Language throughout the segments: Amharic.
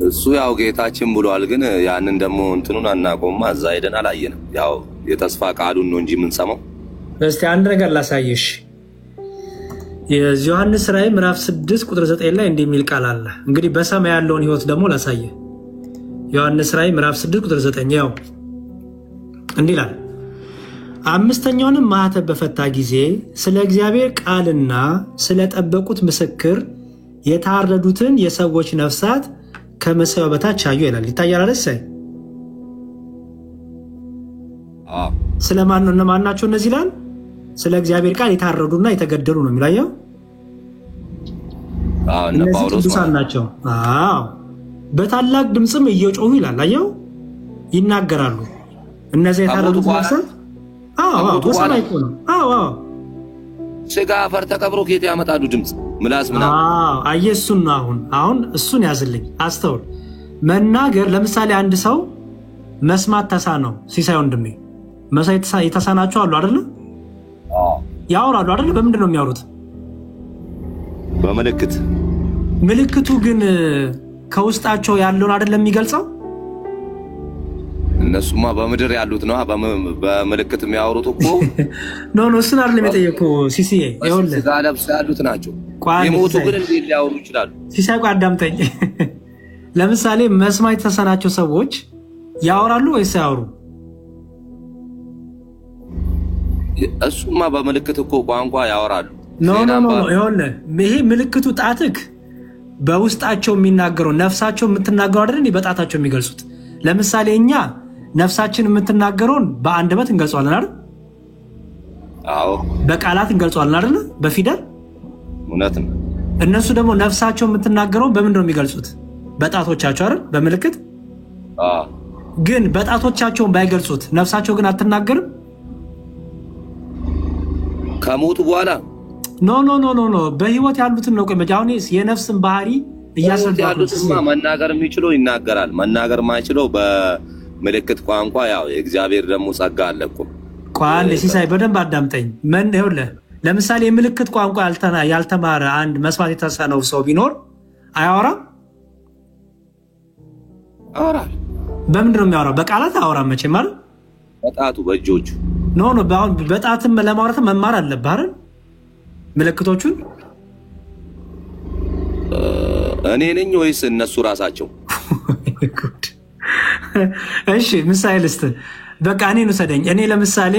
እሱ ያው ጌታችን ብሏል ግን ያንን ደግሞ እንትኑን አናቆምማ እዛ ሄደን አላየንም ያው የተስፋ ቃሉን ነው እንጂ ምን ሰማው እስቲ አንድ ነገር ላሳየሽ የዮሐንስ ራእይ ምዕራፍ 6 ቁጥር 9 ላይ እንደሚል ቃል አለ እንግዲህ በሰማይ ያለውን ህይወት ደግሞ ላሳየ ዮሐንስ ራእይ ምዕራፍ 6 ቁጥር 9 ያው እንዲላል አምስተኛውንም ማህተም በፈታ ጊዜ ስለ እግዚአብሔር ቃልና ስለ ጠበቁት ምስክር የታረዱትን የሰዎች ነፍሳት ከመሰው በታች አዩ ይላል ይታያል አይደል ስለማን ነው እነማን ናቸው እነዚህ ይላል ስለ እግዚአብሔር ቃል የታረዱና የተገደሉ ነው የሚላየው እነ ጳውሎስ ናቸው በታላቅ ድምጽም እየጮሁ ይላል አየው ይናገራሉ እነዚህ የታረዱት ነፍሳት ወሰናይ ነው ስጋ አፈር ተቀብሮ ከየት ያመጣሉ ድምጽ ምላስ ምናምን አየሱን አሁን እሱን ያዝልኝ አስተውል መናገር ለምሳሌ አንድ ሰው መስማት ተሳነው ሲሳይ ወንድሜ መሳይ የተሳናቸው አሉ አይደል ያወራሉ አይደል በምንድን ነው የሚያወሩት በመልእክት ምልክቱ ግን ከውስጣቸው ያለውን አይደለም የሚገልጸው እነሱማ በመድር ያሉት ነው በመልእክት የሚያወሩት እኮ ኖ እሱን አይደለም የጠየቀው ሲሲዬ ይኸውልህ ስጋ ለብስ ያሉት ናቸው የሞቱ ግን እንዴት ሊያወሩ ይችላሉ ሲሳይ አዳምጠኝ ለምሳሌ መስማት የተሳናቸው ሰዎች ያወራሉ ወይስ ያወሩ እሱማ በመልእክት እኮ ቋንቋ ያወራሉ ኖ ይኸውልህ ይሄ ምልክቱ ጣትክ በውስጣቸው የሚናገረው ነፍሳቸው የምትናገረው አይደል በጣታቸው የሚገልጹት ለምሳሌ እኛ ነፍሳችን የምትናገረውን በአንደበት እንገልጿለን አይደል አዎ በቃላት እንገልጿለን አይደል በፊደል እውነት ነው እነሱ ደግሞ ነፍሳቸው የምትናገረው በምንድን ነው የሚገልጹት በጣቶቻቸው አይደል በመልእክት ግን በጣቶቻቸው ባይገልጹት ነፍሳቸው ግን አትናገርም ከሞቱ በኋላ ኖ በህይወት ያሉትን ነው ቆይ የነፍስን ባህሪ ያሉትማ መናገር የሚችለው ይናገራል መናገር ማይችለው በመልእክት ቋንቋ ያው የእግዚአብሔር ደግሞ ጸጋ አለቆ ቋል ሲሳይ በደንብ አዳምጠኝ ምን ይኸውልህ ለምሳሌ የምልክት ቋንቋ ያልተማረ አንድ መስማት የተሳነው ሰው ቢኖር አያወራም አወራል በምንድን ነው የሚያወራው በቃላት አያወራም መቼም ማለት በጣቱ በእጆቹ ኖ በጣትም ለማውራት መማር አለብህ አይደል ምልክቶቹን እኔ ነኝ ወይስ እነሱ ራሳቸው እሺ ምሳሌ ልስጥ በቃ እኔን ወሰደኝ እኔ ለምሳሌ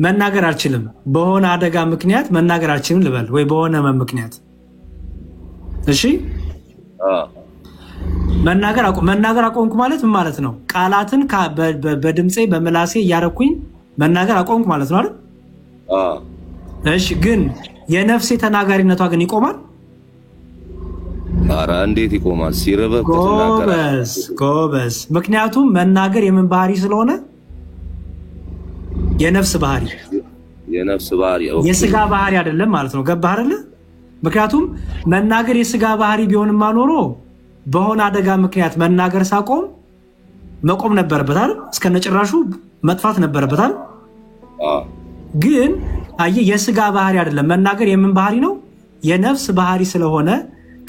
መናገር አልችልም በሆነ አደጋ ምክንያት መናገር አልችልም ልበል ወይ በሆነ ምክንያት እሺ መናገር አቆምኩ ማለት ምን ማለት ነው ቃላትን በድምጼ በመላሴ ያረኩኝ መናገር አቆምኩ ማለት ነው አይደል እሺ ግን የነፍሴ ተናጋሪነቷ ግን ይቆማል አራ እንዴት ይቆማል ሲረበብ ጎበዝ ምክንያቱም መናገር የምን ባህሪ ስለሆነ የነፍስ ባህሪ የስጋ ባህሪ አይደለም ማለት ነው ገባህ አይደል ምክንያቱም መናገር የስጋ ባህሪ ቢሆንማ ኖሮ በሆነ አደጋ ምክንያት መናገር ሳቆም መቆም ነበርበት አይደል እስከነጭራሹ መጥፋት ነበርበት አይደል ግን የስጋ ባህሪ አይደለም መናገር የምን ባህሪ ነው የነፍስ ባህሪ ስለሆነ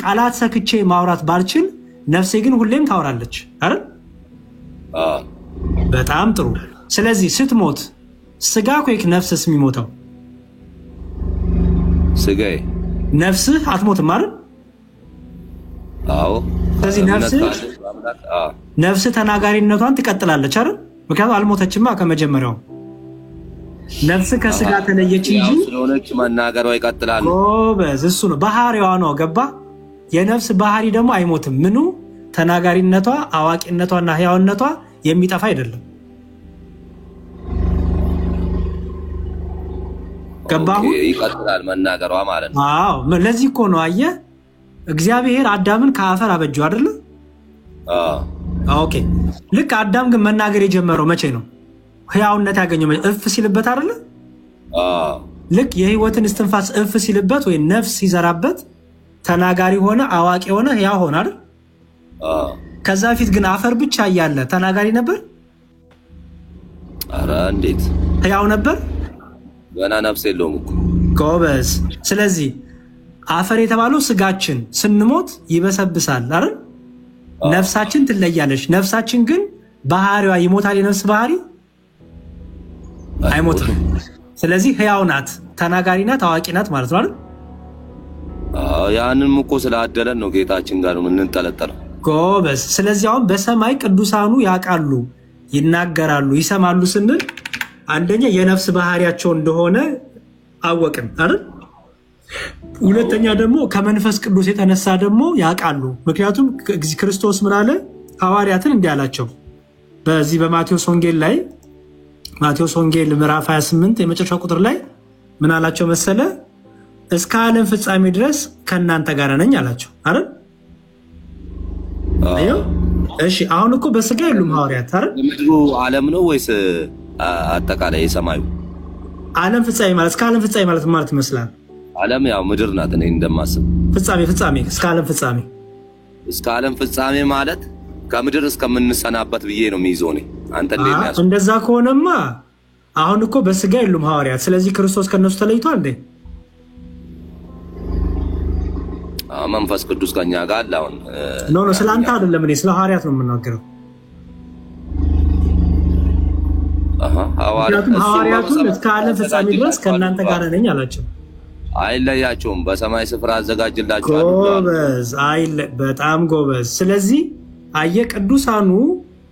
ቃላት ሰክቼ ማውራት ባልችል ነፍሴ ግን ሁሌም ታወራለች አይደል በጣም ጥሩ ስለዚህ ስትሞት ስጋ ኮይክ ነፍስስ የሚሞተው ስጋዬ ነፍስህ አትሞትም አይደል አዎ ስለዚህ ነፍስ ተናጋሪነቷን ትቀጥላለች አይደል ምክንያቱም አልሞተችማ ከመጀመሪያው ነፍስ ከስጋ ተለየች እንጂ ስለሆነች መናገሯ ይቀጥላል ጎበዝ እሱ ነው ባህሪዋ ነው ገባ የነፍስ ባህሪ ደግሞ አይሞትም ምኑ ተናጋሪነቷ አዋቂነቷና ህያውነቷ የሚጠፋ አይደለም ገባሁ ይቀጥላል መናገሯ ማለት ነው አዎ ለዚህ እኮ ነው አየ እግዚአብሔር አዳምን ከአፈር አበጀው አይደል ኦኬ ልክ አዳም ግን መናገር የጀመረው መቼ ነው ህያውነት ያገኘው እፍ ሲልበት አይደል ልክ የህይወትን እስትንፋስ እፍ ሲልበት ወይ ነፍስ ሲዘራበት ተናጋሪ ሆነ አዋቂ ሆነ ህያው ሆነ አይደል ከዛ ፊት ግን አፈር ብቻ ያያለ ተናጋሪ ነበር አራ እንዴት ህያው ነበር ገና ነፍስ የለውም እኮ ጎበዝ ስለዚህ አፈር የተባለው ስጋችን ስንሞት ይበሰብሳል አይደል ነፍሳችን ትለያለች። ነፍሳችን ግን ባህሪዋ ይሞታል። የነፍስ ባህሪ አይሞትም። ስለዚህ ሕያው ናት፣ ተናጋሪ ናት፣ አዋቂ ናት ማለት ነው አይደል? ያንን እኮ ስላደለን ነው ጌታችን ጋር የምንጠለጠለው። ጎበዝ። ስለዚህ አሁን በሰማይ ቅዱሳኑ ያውቃሉ፣ ይናገራሉ፣ ይሰማሉ ስንል አንደኛ የነፍስ ባህሪያቸው እንደሆነ አወቅን አይደል? ሁለተኛ ደግሞ ከመንፈስ ቅዱስ የተነሳ ደግሞ ያውቃሉ። ምክንያቱም ክርስቶስ ምን አለ? ሐዋርያትን እንዲህ አላቸው። በዚህ በማቴዎስ ወንጌል ላይ ማቴዎስ ወንጌል ምዕራፍ 28 የመጨረሻው ቁጥር ላይ ምን አላቸው መሰለ? እስከ ዓለም ፍጻሜ ድረስ ከእናንተ ጋር ነኝ አላቸው አይደል? እሺ አሁን እኮ በስጋ የሉም ሐዋርያት አይደል? ምድሩ ዓለም ነው ወይስ አጠቃላይ የሰማዩ ዓለም? ፍጻሜ ማለት እስከ ዓለም ፍጻሜ ማለት ይመስላል። ዓለም ያው ምድር ናት። እኔ እንደማስብ ፍጻሜ እስከ ዓለም ፍጻሜ እስከ ዓለም ፍጻሜ ማለት ከምድር እስከምንሰናበት ብዬ ነው የሚይዘው እኔ። አንተ እንዴት ነው? እንደዛ ከሆነማ አሁን እኮ በስጋ የሉም ሐዋርያት። ስለዚህ ክርስቶስ ከነሱ ተለይቷል እንዴ? መንፈስ ቅዱስ ከኛ ጋር አለ። አሁን ኖ ስለአንተ አይደለም፣ እኔ ስለ ሐዋርያት ነው የምናገረው። ሐዋርያቱን እስከ ዓለም ፍጻሜ ድረስ ከእናንተ ጋር ነኝ አላቸው። አይለያቸውም። በሰማይ ስፍራ አዘጋጅላቸዋል። ጎበዝ፣ በጣም ጎበዝ። ስለዚህ አየህ፣ ቅዱሳኑ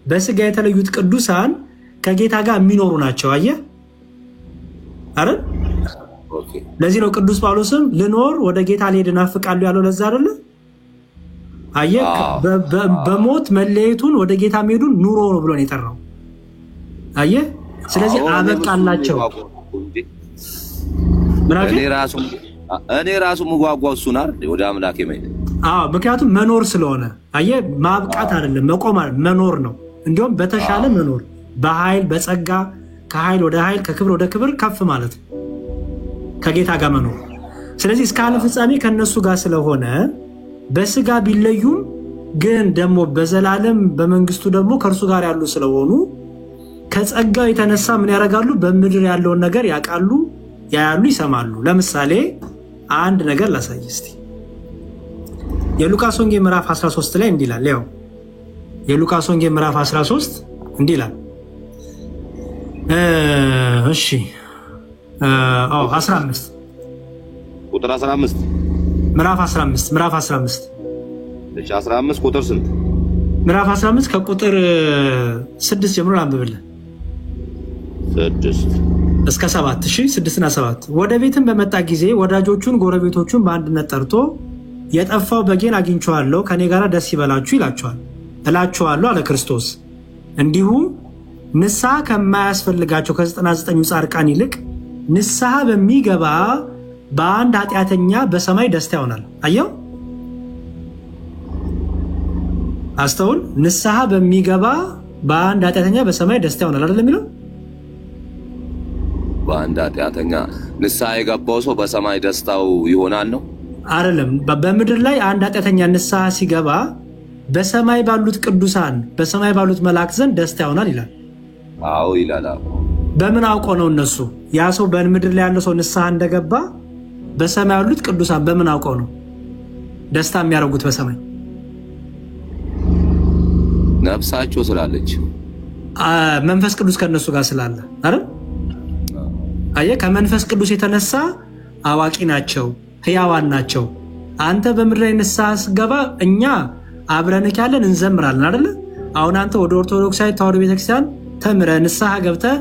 በስጋ የተለዩት ቅዱሳን ከጌታ ጋር የሚኖሩ ናቸው። አየህ አይደል? ለዚህ ነው ቅዱስ ጳውሎስም ልኖር ወደ ጌታ ልሄድ እናፍቃለሁ ያለው። ለዛ አይደለ? አየህ፣ በሞት መለየቱን ወደ ጌታ መሄዱን ኑሮ ነው ብሎ ነው የጠራው። አየህ፣ ስለዚህ አበቃላቸው። እኔ ራሱ ምጓጓው እሱን አይደል ወደ አምላኬ መሄድ። ምክንያቱም መኖር ስለሆነ አየህ፣ ማብቃት አይደለም መቆም፣ መኖር ነው። እንዲሁም በተሻለ መኖር፣ በኃይል በጸጋ ከኃይል ወደ ኃይል ከክብር ወደ ክብር ከፍ ማለት ነው፣ ከጌታ ጋር መኖር። ስለዚህ እስከ ዓለም ፍጻሜ ከነሱ ጋር ስለሆነ በስጋ ቢለዩም ግን ደግሞ በዘላለም በመንግስቱ ደግሞ ከእርሱ ጋር ያሉ ስለሆኑ ከጸጋው የተነሳ ምን ያደርጋሉ? በምድር ያለውን ነገር ያውቃሉ፣ ያያሉ፣ ይሰማሉ። ለምሳሌ አንድ ነገር ላሳይ እስቲ። የሉቃስ ወንጌል ምዕራፍ 13 ላይ እንዲህ ይላል። ያው የሉቃስ ወንጌል ምዕራፍ 13 እንዲህ ይላል። እሺ 15 ቁጥር 15 ምዕራፍ 15 እሺ 15 ቁጥር ስንት? ምዕራፍ 15 ከቁጥር 6 ጀምሮ አንብብልን። 6 እስከ 7 እሺ 6 እና 7 ወደ ቤትም በመጣ ጊዜ ወዳጆቹን ጎረቤቶቹን በአንድነት ጠርቶ የጠፋው በጌን አግኝቼዋለሁ፣ ከኔ ጋር ደስ ይበላችሁ እላችኋለሁ አለ ክርስቶስ። እንዲሁ ንስሐ ከማያስፈልጋቸው ከ99 ጻድቃን ይልቅ ንስሐ በሚገባ በአንድ ኃጢአተኛ በሰማይ ደስታ ይሆናል። አየው፣ አስተውል። ንስሐ በሚገባ በአንድ ኃጢአተኛ በሰማይ ደስታ ይሆናል አይደል የሚለው? በአንድ ኃጢአተኛ ንስሐ የገባው ሰው በሰማይ ደስታው ይሆናል ነው አይደለም? በምድር ላይ አንድ ኃጢአተኛ ንስሐ ሲገባ በሰማይ ባሉት ቅዱሳን በሰማይ ባሉት መላእክት ዘንድ ደስታ ይሆናል ይላል። አዎ ይላል። በምን አውቀው ነው እነሱ? ያ ሰው በምድር ላይ ያለው ሰው ንስሐ እንደገባ በሰማይ ያሉት ቅዱሳን በምን አውቀው ነው ደስታ የሚያደርጉት? በሰማይ ነፍሳቸው ስላለች፣ መንፈስ ቅዱስ ከነሱ ጋር ስላለ አይደል? አየህ፣ ከመንፈስ ቅዱስ የተነሳ አዋቂ ናቸው፣ ሕያዋን ናቸው። አንተ በምድር ላይ ንስሐ ስገባ እኛ አብረንክ ያለን እንዘምራለን አይደል? አሁን አንተ ወደ ኦርቶዶክሳዊ ተዋሕዶ ቤተክርስቲያን ተምረህ ንስሐ ገብተህ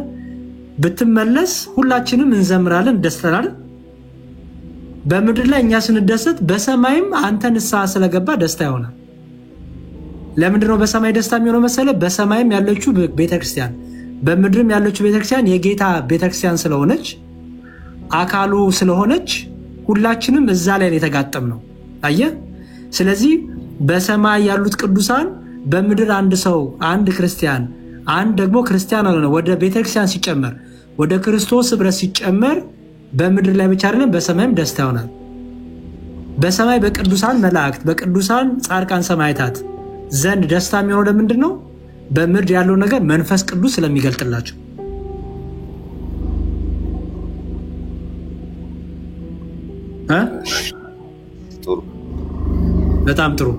ብትመለስ ሁላችንም እንዘምራለን፣ እንደስተናል። በምድር ላይ እኛ ስንደሰት በሰማይም አንተ ንስሐ ስለገባ ደስታ ይሆናል። ለምንድነው በሰማይ ደስታ የሚሆነው መሰለ? በሰማይም ያለችው ቤተክርስቲያን በምድርም ያለችው ቤተክርስቲያን የጌታ ቤተክርስቲያን ስለሆነች አካሉ ስለሆነች ሁላችንም እዛ ላይ የተጋጠም ነው። አየህ፣ ስለዚህ በሰማይ ያሉት ቅዱሳን በምድር አንድ ሰው አንድ ክርስቲያን አንድ ደግሞ ክርስቲያን አለ ወደ ቤተክርስቲያን ሲጨመር ወደ ክርስቶስ ህብረት ሲጨመር በምድር ላይ ብቻ አይደለም በሰማይም ደስታ ይሆናል። በሰማይ በቅዱሳን መላእክት በቅዱሳን ጻድቃን ሰማዕታት ዘንድ ደስታ የሚሆነው ለምንድን ነው? በምድር ያለው ነገር መንፈስ ቅዱስ ስለሚገልጥላቸው። በጣም ጥሩ።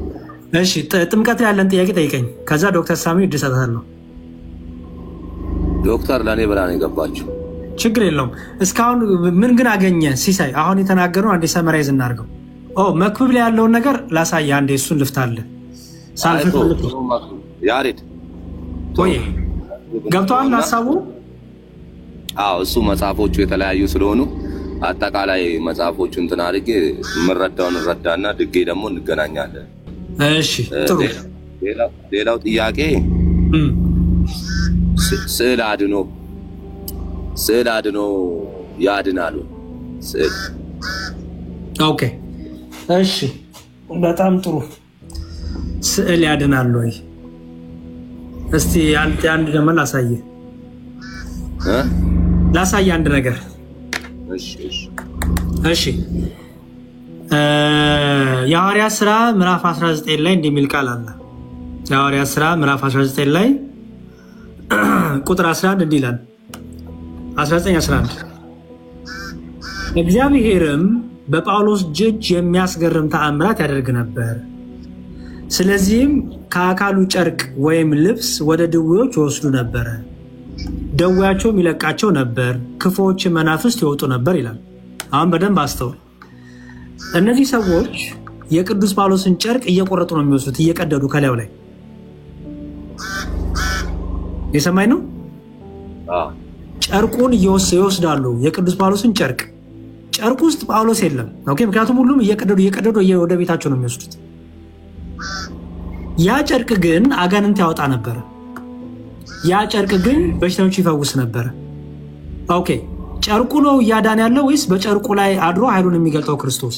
እሺ ጥምቀት ያለን ጥያቄ ጠይቀኝ። ከዛ ዶክተር ሳሚ እድሰታለሁ። ዶክተር ለኔ ብራን የገባችው ችግር የለውም። እስካሁን ምን ግን አገኘ ሲሳይ? አሁን የተናገረው አንዴ ሰመራይዝ እናድርገው። መክብብ ላይ ያለውን ነገር ላሳየ አንዴ፣ እሱን ልፍታለህ። ያሬድ ወይ ገብቶሃል ሀሳቡ? አዎ እሱ መጽሐፎቹ የተለያዩ ስለሆኑ አጠቃላይ መጽሐፎቹ እንትን አድርጌ የምረዳውን እረዳና ድጌ ደግሞ እንገናኛለን። እሺ ጥሩ። ሌላው ጥያቄ ስዕል አድኖ ያድናሉ? ስዕል ኦኬ እሺ በጣም ጥሩ። ስዕል ያድናሉ ወይ? እስቲ አንድ ደግሞ ላሳየ አንድ ነገር። እሺ የሐዋርያት ሥራ ምዕራፍ 19 ላይ እንደሚል ቃል አለ። የሐዋርያት ሥራ ምዕራፍ 19 ላይ ቁጥር 11 እንዲህ ይላል። 19:11 እግዚአብሔርም በጳውሎስ እጅ የሚያስገርም ተአምራት ያደርግ ነበር። ስለዚህም ከአካሉ ጨርቅ ወይም ልብስ ወደ ድዌዎች ይወስዱ ነበር፣ ደዌያቸውም ይለቃቸው ነበር፣ ክፉዎች መናፍስት ይወጡ ነበር ይላል። አሁን በደንብ አስተውል። እነዚህ ሰዎች የቅዱስ ጳውሎስን ጨርቅ እየቆረጡ ነው የሚወስዱት፣ እየቀደዱ ከላዩ ላይ። የሰማይ ነው። ጨርቁን ይወስዳሉ፣ የቅዱስ ጳውሎስን ጨርቅ። ጨርቁ ውስጥ ጳውሎስ የለም። ኦኬ፣ ምክንያቱም ሁሉም እየቀደዱ ወደ ቤታቸው ነው የሚወስዱት። ያ ጨርቅ ግን አጋንንት ያወጣ ነበር። ያ ጨርቅ ግን በሽተኞች ይፈውስ ነበር። ኦኬ፣ ጨርቁ ነው እያዳን ያለው ወይስ በጨርቁ ላይ አድሮ ኃይሉን የሚገልጠው ክርስቶስ?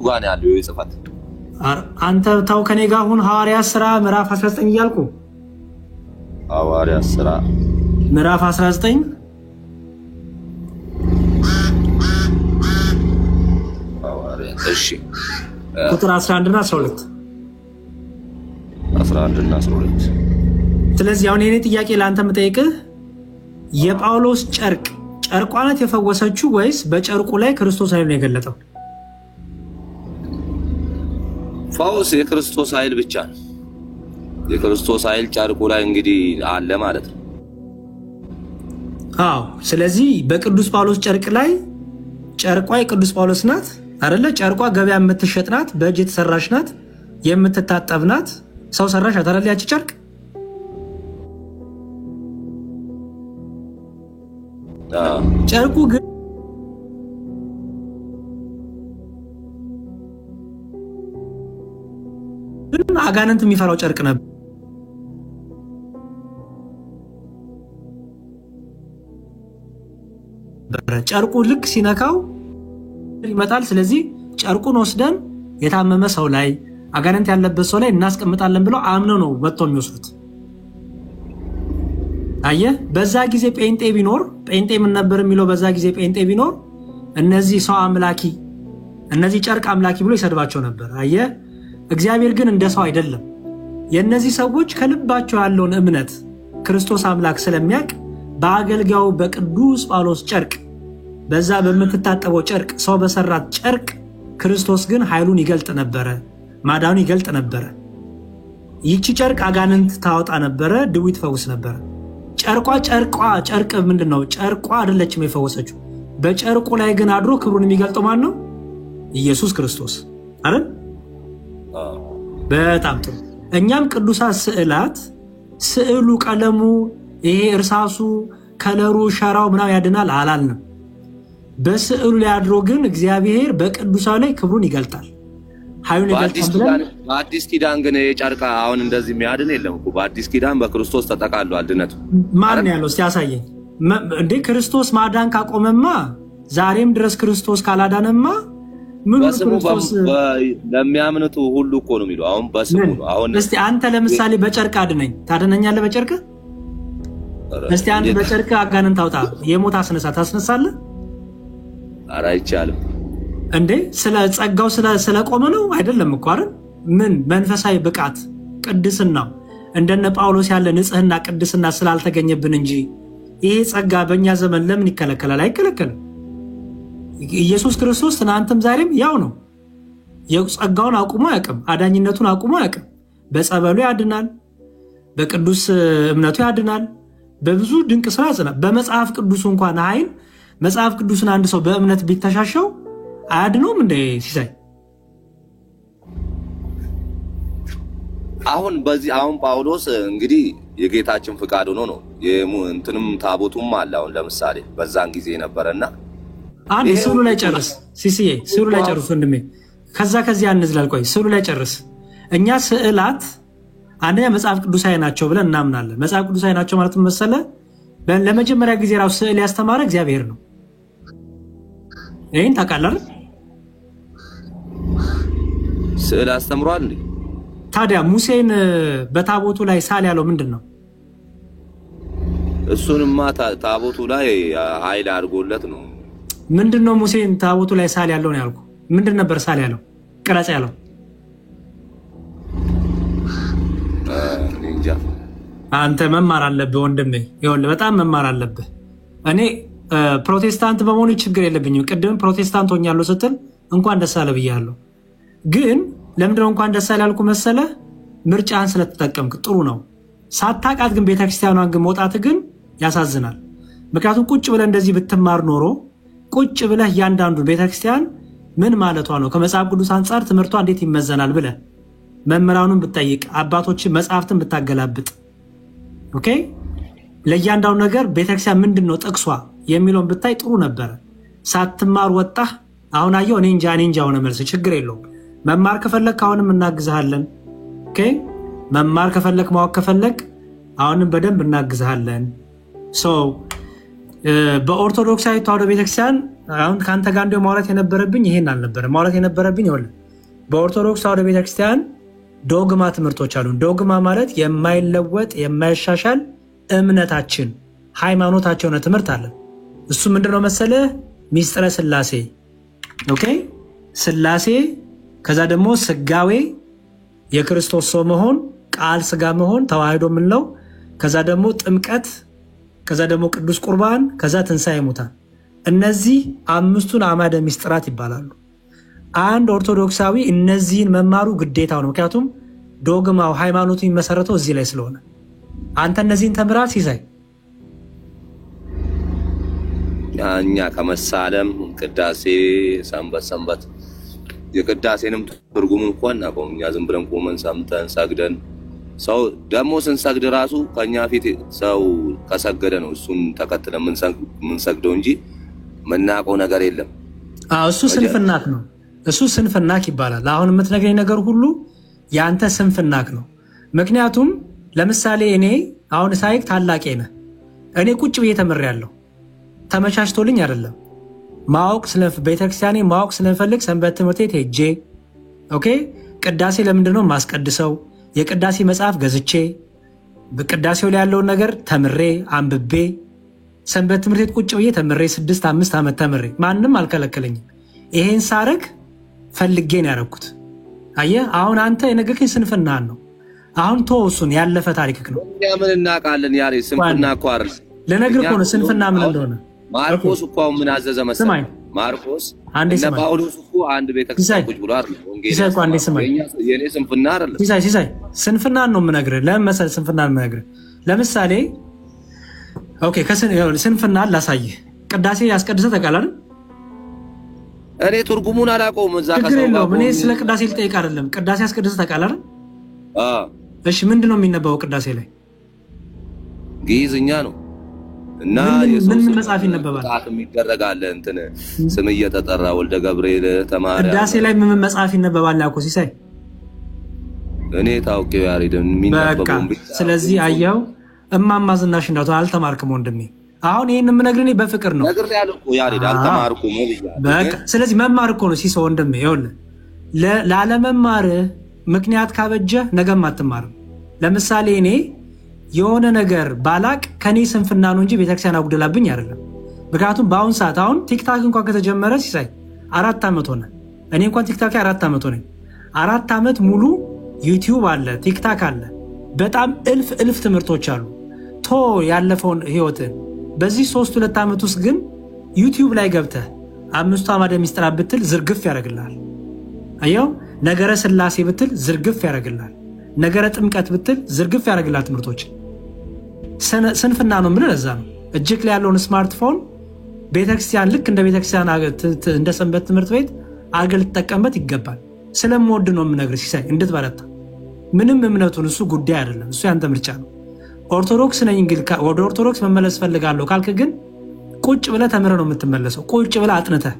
ጋር ያለው ይጽፋት። አንተ ታው ከኔ ጋር ሁን። ሐዋርያት ሥራ ምዕራፍ 19 እያልኩ ሐዋርያት ሥራ ምዕራፍ 19 እሺ ቁጥር 11 እና 12 እና 12። ስለዚህ አሁን የኔ ጥያቄ ለአንተ የምጠይቅህ የጳውሎስ ጨርቋ ናት የፈወሰችው ወይስ በጨርቁ ላይ ክርስቶስ ኃይሉን የገለጠው? ፈውስ የክርስቶስ ኃይል ብቻ ነው። የክርስቶስ ኃይል ጨርቁ ላይ እንግዲህ አለ ማለት ነው። አዎ፣ ስለዚህ በቅዱስ ጳውሎስ ጨርቅ ላይ ጨርቋ የቅዱስ ጳውሎስ ናት አይደለ? ጨርቋ ገበያ የምትሸጥ ናት፣ በእጅ የተሰራች ናት፣ የምትታጠብ ናት፣ ሰው ሰራሽ አይደለ? ያቺ ጨርቅ ጨርቁ ግን አጋንንት የሚፈራው ጨርቅ ነበር። ጨርቁ ልክ ሲነካው ይመጣል። ስለዚህ ጨርቁን ወስደን የታመመ ሰው ላይ አጋንንት ያለበት ሰው ላይ እናስቀምጣለን ብለው አምነው ነው መጥተው የሚወስዱት። አየህ፣ በዛ ጊዜ ጴንጤ ቢኖር ጴንጤ ምን ነበር የሚለው? በዛ ጊዜ ጴንጤ ቢኖር እነዚህ ሰው አምላኪ፣ እነዚህ ጨርቅ አምላኪ ብሎ ይሰድባቸው ነበር። አየህ፣ እግዚአብሔር ግን እንደ ሰው አይደለም። የእነዚህ ሰዎች ከልባቸው ያለውን እምነት ክርስቶስ አምላክ ስለሚያውቅ በአገልጋዩ በቅዱስ ጳውሎስ ጨርቅ፣ በዛ በምትታጠበው ጨርቅ፣ ሰው በሰራት ጨርቅ ክርስቶስ ግን ኃይሉን ይገልጥ ነበረ፣ ማዳኑ ይገልጥ ነበረ። ይቺ ጨርቅ አጋንንት ታወጣ ነበረ፣ ድዊ ትፈውስ ነበረ። ጨርቅ ምንድነው? ጨርቋ አይደለችም የፈወሰችው። በጨርቁ ላይ ግን አድሮ ክብሩን የሚገልጠው ማን ነው? ኢየሱስ ክርስቶስ አይደል? በጣም ጥሩ። እኛም ቅዱሳት ስዕላት፣ ስዕሉ፣ ቀለሙ፣ ይሄ እርሳሱ፣ ከለሩ፣ ሸራው ምናምን ያድናል አላልንም። በስዕሉ ላይ አድሮ ግን እግዚአብሔር በቅዱሳን ላይ ክብሩን ይገልጣል፣ ኃይሉን ይገልጣል። በአዲስ ኪዳን ግን የጨርቅ አሁን እንደዚህ የሚያድን የለም እኮ። በአዲስ ኪዳን በክርስቶስ ተጠቃሏል ድነቱ። ማን ያለው እስቲ ያሳየኝ እንዴ? ክርስቶስ ማዳን ካቆመማ፣ ዛሬም ድረስ ክርስቶስ ካላዳነማ ምን ክርስቶስ ለሚያምኑት ሁሉ እኮ ነው የሚለው። አሁን በስሙ ነው። አሁን እስቲ አንተ ለምሳሌ በጨርቅ አድነኝ፣ ታድነኛለህ በጨርቅ? እስቲ አንተ በጨርቅ አጋንንት አውጣ፣ የሞት አስነሳ፣ ታስነሳለህ? ኧረ አይቻልም እንዴ? ስለ ጸጋው ስለቆመ ነው አይደለም እኮ አይደል? ምን መንፈሳዊ ብቃት ቅድስናው እንደነ ጳውሎስ ያለ ንጽህና ቅድስና ስላልተገኘብን እንጂ ይሄ ጸጋ በእኛ ዘመን ለምን ይከለከላል? አይከለከልም። ኢየሱስ ክርስቶስ ትናንትም ዛሬም ያው ነው። የጸጋውን አቁሞ አያውቅም። አዳኝነቱን አቁሞ አያውቅም። በጸበሉ ያድናል፣ በቅዱስ እምነቱ ያድናል፣ በብዙ ድንቅ ስራ ያጽናል። በመጽሐፍ ቅዱስ እንኳን ኃይል መጽሐፍ ቅዱስን አንድ ሰው በእምነት ቢተሻሸው አያድነውም እንደ ሲሳይ? አሁን ጳውሎስ እንግዲህ የጌታችን ፍቃድ ሆኖ ነው እንትንም ታቦቱም አለ። አሁን ለምሳሌ በዛን ጊዜ ነበርና አንድ ስዕሉ ላይ ጨርስ ሲሲዬ፣ ስዕሉ ላይ ጨርስ ወንድሜ። ከዚያ እንዝላል። ቆይ ስዕሉ ላይ ጨርስ። እኛ ስዕላት አንደኛ መጽሐፍ ቅዱሳዊ ናቸው ብለን እናምናለን። መጽሐፍ ቅዱሳዊ ናቸው ማለት መሰለ ለመጀመሪያ ጊዜ ራሱ ስዕል ያስተማረ እግዚአብሔር ነው። ይሄን ታውቃለህ? ስዕል አስተምሯል እንዴ? ታዲያ ሙሴን በታቦቱ ላይ ሳል ያለው ምንድነው? እሱንማ ታቦቱ ላይ ኃይል አድርጎለት ነው። ምንድነው ሙሴን ታቦቱ ላይ ሳል ያለው ነው ያልኩ? ምንድን ነበር ሳል ያለው? ቅረጽ ያለው? እንጃ። አንተ መማር አለብህ ወንድሜ፣ ይኸውልህ በጣም መማር አለብህ። እኔ ፕሮቴስታንት በመሆኑ ችግር የለብኝም። ቅድም ፕሮቴስታንት ሆኛለሁ ስትል እንኳን ደስ አለ ብያለሁ። ግን ለምንድነው እንኳን ደስ አለ ያልኩ መሰለ? ምርጫን ስለተጠቀምክ ጥሩ ነው። ሳታውቃት ግን ቤተክርስቲያኗን ግን መውጣት ግን ያሳዝናል። ምክንያቱም ቁጭ ብለህ እንደዚህ ብትማር ኖሮ ቁጭ ብለህ እያንዳንዱ ቤተክርስቲያን ምን ማለቷ ነው፣ ከመጽሐፍ ቅዱስ አንጻር ትምህርቷ እንዴት ይመዘናል ብለህ መምህራኑን ብትጠይቅ፣ አባቶችን መጽሐፍትን ብታገላብጥ፣ ኦኬ፣ ለእያንዳንዱ ነገር ቤተክርስቲያን ምንድን ነው ጥቅሷ የሚለውን ብታይ ጥሩ ነበረ። ሳትማር ወጣህ። አሁን አየው እኔ እንጃ ሆነ መልስ። ችግር የለውም። መማር ከፈለክ አሁንም እናግዝሃለን። ኦኬ፣ መማር ከፈለክ ማወቅ ከፈለክ አሁንም በደንብ እናግዝሃለን። በኦርቶዶክሳዊ ተዋሕዶ ቤተክርስቲያን አሁን ካንተ ጋር እንደው ማውራት የነበረብኝ ይሄን አልነበረ። ማውራት የነበረብኝ ይኸውልህ በኦርቶዶክስ ተዋሕዶ ቤተክርስቲያን ዶግማ ትምህርቶች አሉ። ዶግማ ማለት የማይለወጥ የማይሻሻል እምነታችን ሃይማኖታችን የሆነ ትምህርት አለ። እሱ ምንድነው መሰለህ? ሚስጥረ ስላሴ። ኦኬ፣ ስላሴ፣ ከዛ ደግሞ ስጋዌ፣ የክርስቶስ ሰው መሆን፣ ቃል ስጋ መሆን ተዋህዶ ምንለው፣ ከዛ ደግሞ ጥምቀት፣ ከዛ ደግሞ ቅዱስ ቁርባን፣ ከዛ ትንሣኤ ሙታን። እነዚህ አምስቱን አዕማደ ሚስጥራት ይባላሉ። አንድ ኦርቶዶክሳዊ እነዚህን መማሩ ግዴታው ነው። ምክንያቱም ዶግማው ሃይማኖቱ የሚመሰረተው እዚህ ላይ ስለሆነ። አንተ እነዚህን ተምራል ሲሳይ? እኛ ከመሳለም ቅዳሴ፣ ሰንበት የቅዳሴንም ትርጉም እንኳን እናውቀው። እኛ ዝም ብለን ቆመን ሰምተን ሰግደን፣ ሰው ደግሞ ስንሰግድ ራሱ ከኛ ፊት ሰው ከሰገደ ነው እሱን ተከትለን የምንሰግደው እንጂ የምናውቀው ነገር የለም። እሱ ስንፍናክ ነው። እሱ ስንፍናክ ይባላል። አሁን የምትነግረኝ ነገር ሁሉ ያንተ ስንፍናክ ነው። ምክንያቱም ለምሳሌ እኔ አሁን ሳይክ ታላቄ ነህ። እኔ ቁጭ ብዬ ተምሬያለሁ። ተመቻችቶልኝ አይደለም። ማወቅ ቤተክርስቲያኔ ማወቅ ስለምፈልግ ሰንበት ትምህርት ቤት ሄጄ፣ ኦኬ፣ ቅዳሴ ለምንድነው ማስቀድሰው የቅዳሴ መጽሐፍ ገዝቼ በቅዳሴው ላይ ያለውን ነገር ተምሬ አንብቤ ሰንበት ትምህርት ቤት ቁጭ ብዬ ተምሬ 6-5 ዓመት ተምሬ ማንም አልከለከለኝም። ይሄን ሳረግ ፈልጌን ያረኩት። አየህ፣ አሁን አንተ የነገርከኝ ስንፍናህን ነው። አሁን ተወሱን ያለፈ ታሪክክ ነው። ምን እናውቃለን? ያሬ ስንፍና እኮ አይደል ለነገር እኮ ነው ስንፍና ምን እንደሆነ። ማርቆስ እኮ ምን አዘዘ መሰለኝ? ማርቆስ እና ጳውሎስ እኮ አንድ ቤተክርስቲያን ቁጭ ብሎ አይደል ወንጌል የኔ ስንፍና አይደለም። ሲሳይ ስንፍናን ነው የምነግርህ። ለምን መሰለህ ስንፍናን የምነግርህ? ለምሳሌ ኦኬ፣ ስንፍናን ላሳይህ። ቅዳሴ ያስቀድሰህ ታውቃለህ? እኔ ትርጉሙን አላውቀውም። እዛ ከሰው ጋር እኔ ስለ ቅዳሴ ልጠይቅ አይደለም። ቅዳሴ ያስቀድሰህ ታውቃለህ? እሺ፣ ምንድነው የሚነበበው ቅዳሴ ላይ? ግዕዝኛ ነው እና ምን መጽሐፍ ይነበባል? ታም ይደረጋል። እንትን ስም እየተጠራ ወልደ ገብርኤል ተማረ። ቅዳሴ ላይ ምን መጽሐፍ ይነበባል? ያኮ ሲሳይ እኔ ታውቂው ያሬድን የሚነበበው ብቻ። ስለዚህ አየው እማማ ዝናሽ እንዳው አልተማርክም ወንድሜ። አሁን ይሄን የምነግርህ እኔ በፍቅር ነው። ነገር ያለው እኮ ያሬድ አልተማርኩም ነው ብያ። በቃ ስለዚህ መማር እኮ ነው ሲሶ ወንድሜ። ይኸውልህ ላለመማር ምክንያት ካበጀህ ነገም አትማርም። ለምሳሌ እኔ የሆነ ነገር ባላቅ ከኔ ስንፍና ነው እንጂ ቤተክርስቲያን አጉደላብኝ አይደለም። ምክንያቱም በአሁን ሰዓት አሁን ቲክታክ እንኳን ከተጀመረ ሲሳይ 4 ዓመት ሆነ። እኔ እንኳን ቲክታክ 4 ዓመት ሆነኝ። 4 ዓመት ሙሉ ዩቲዩብ አለ፣ ቲክታክ አለ፣ በጣም እልፍ ትምህርቶች አሉ። ያለፈውን ህይወትን በዚህ 3-2 ዓመት ውስጥ ግን ዩቲዩብ ላይ ገብተህ አምስቱ አዕማደ ምስጢራት ብትል ዝርግፍ ያደርግልሃል። አየው ነገረ ሥላሴ ብትል ዝርግፍ ያደርግልሃል። ነገረ ጥምቀት ብትል ዝርግፍ ያደርግልሃል። ትምህርቶች ስንፍና ነው የምልህ ለዛ ነው። እጅግ ላይ ያለውን ስማርትፎን ቤተክርስቲያን ልክ እንደ ቤተክርስቲያን እንደ ሰንበት ትምህርት ቤት አገል ተጠቀምበት ይገባል። ስለምወድ ነው የምነግርህ ሲሳይ እንድትበረታ። ምንም እምነቱን እሱ ጉዳይ አይደለም፣ እሱ ያንተ ምርጫ ነው። ኦርቶዶክስ ነኝ እንግዲህ ወደ ኦርቶዶክስ መመለስ ፈልጋለሁ ካልክ ግን ቁጭ ብለህ ተምረህ ነው የምትመለሰው። ቁጭ ብለህ አጥንተህ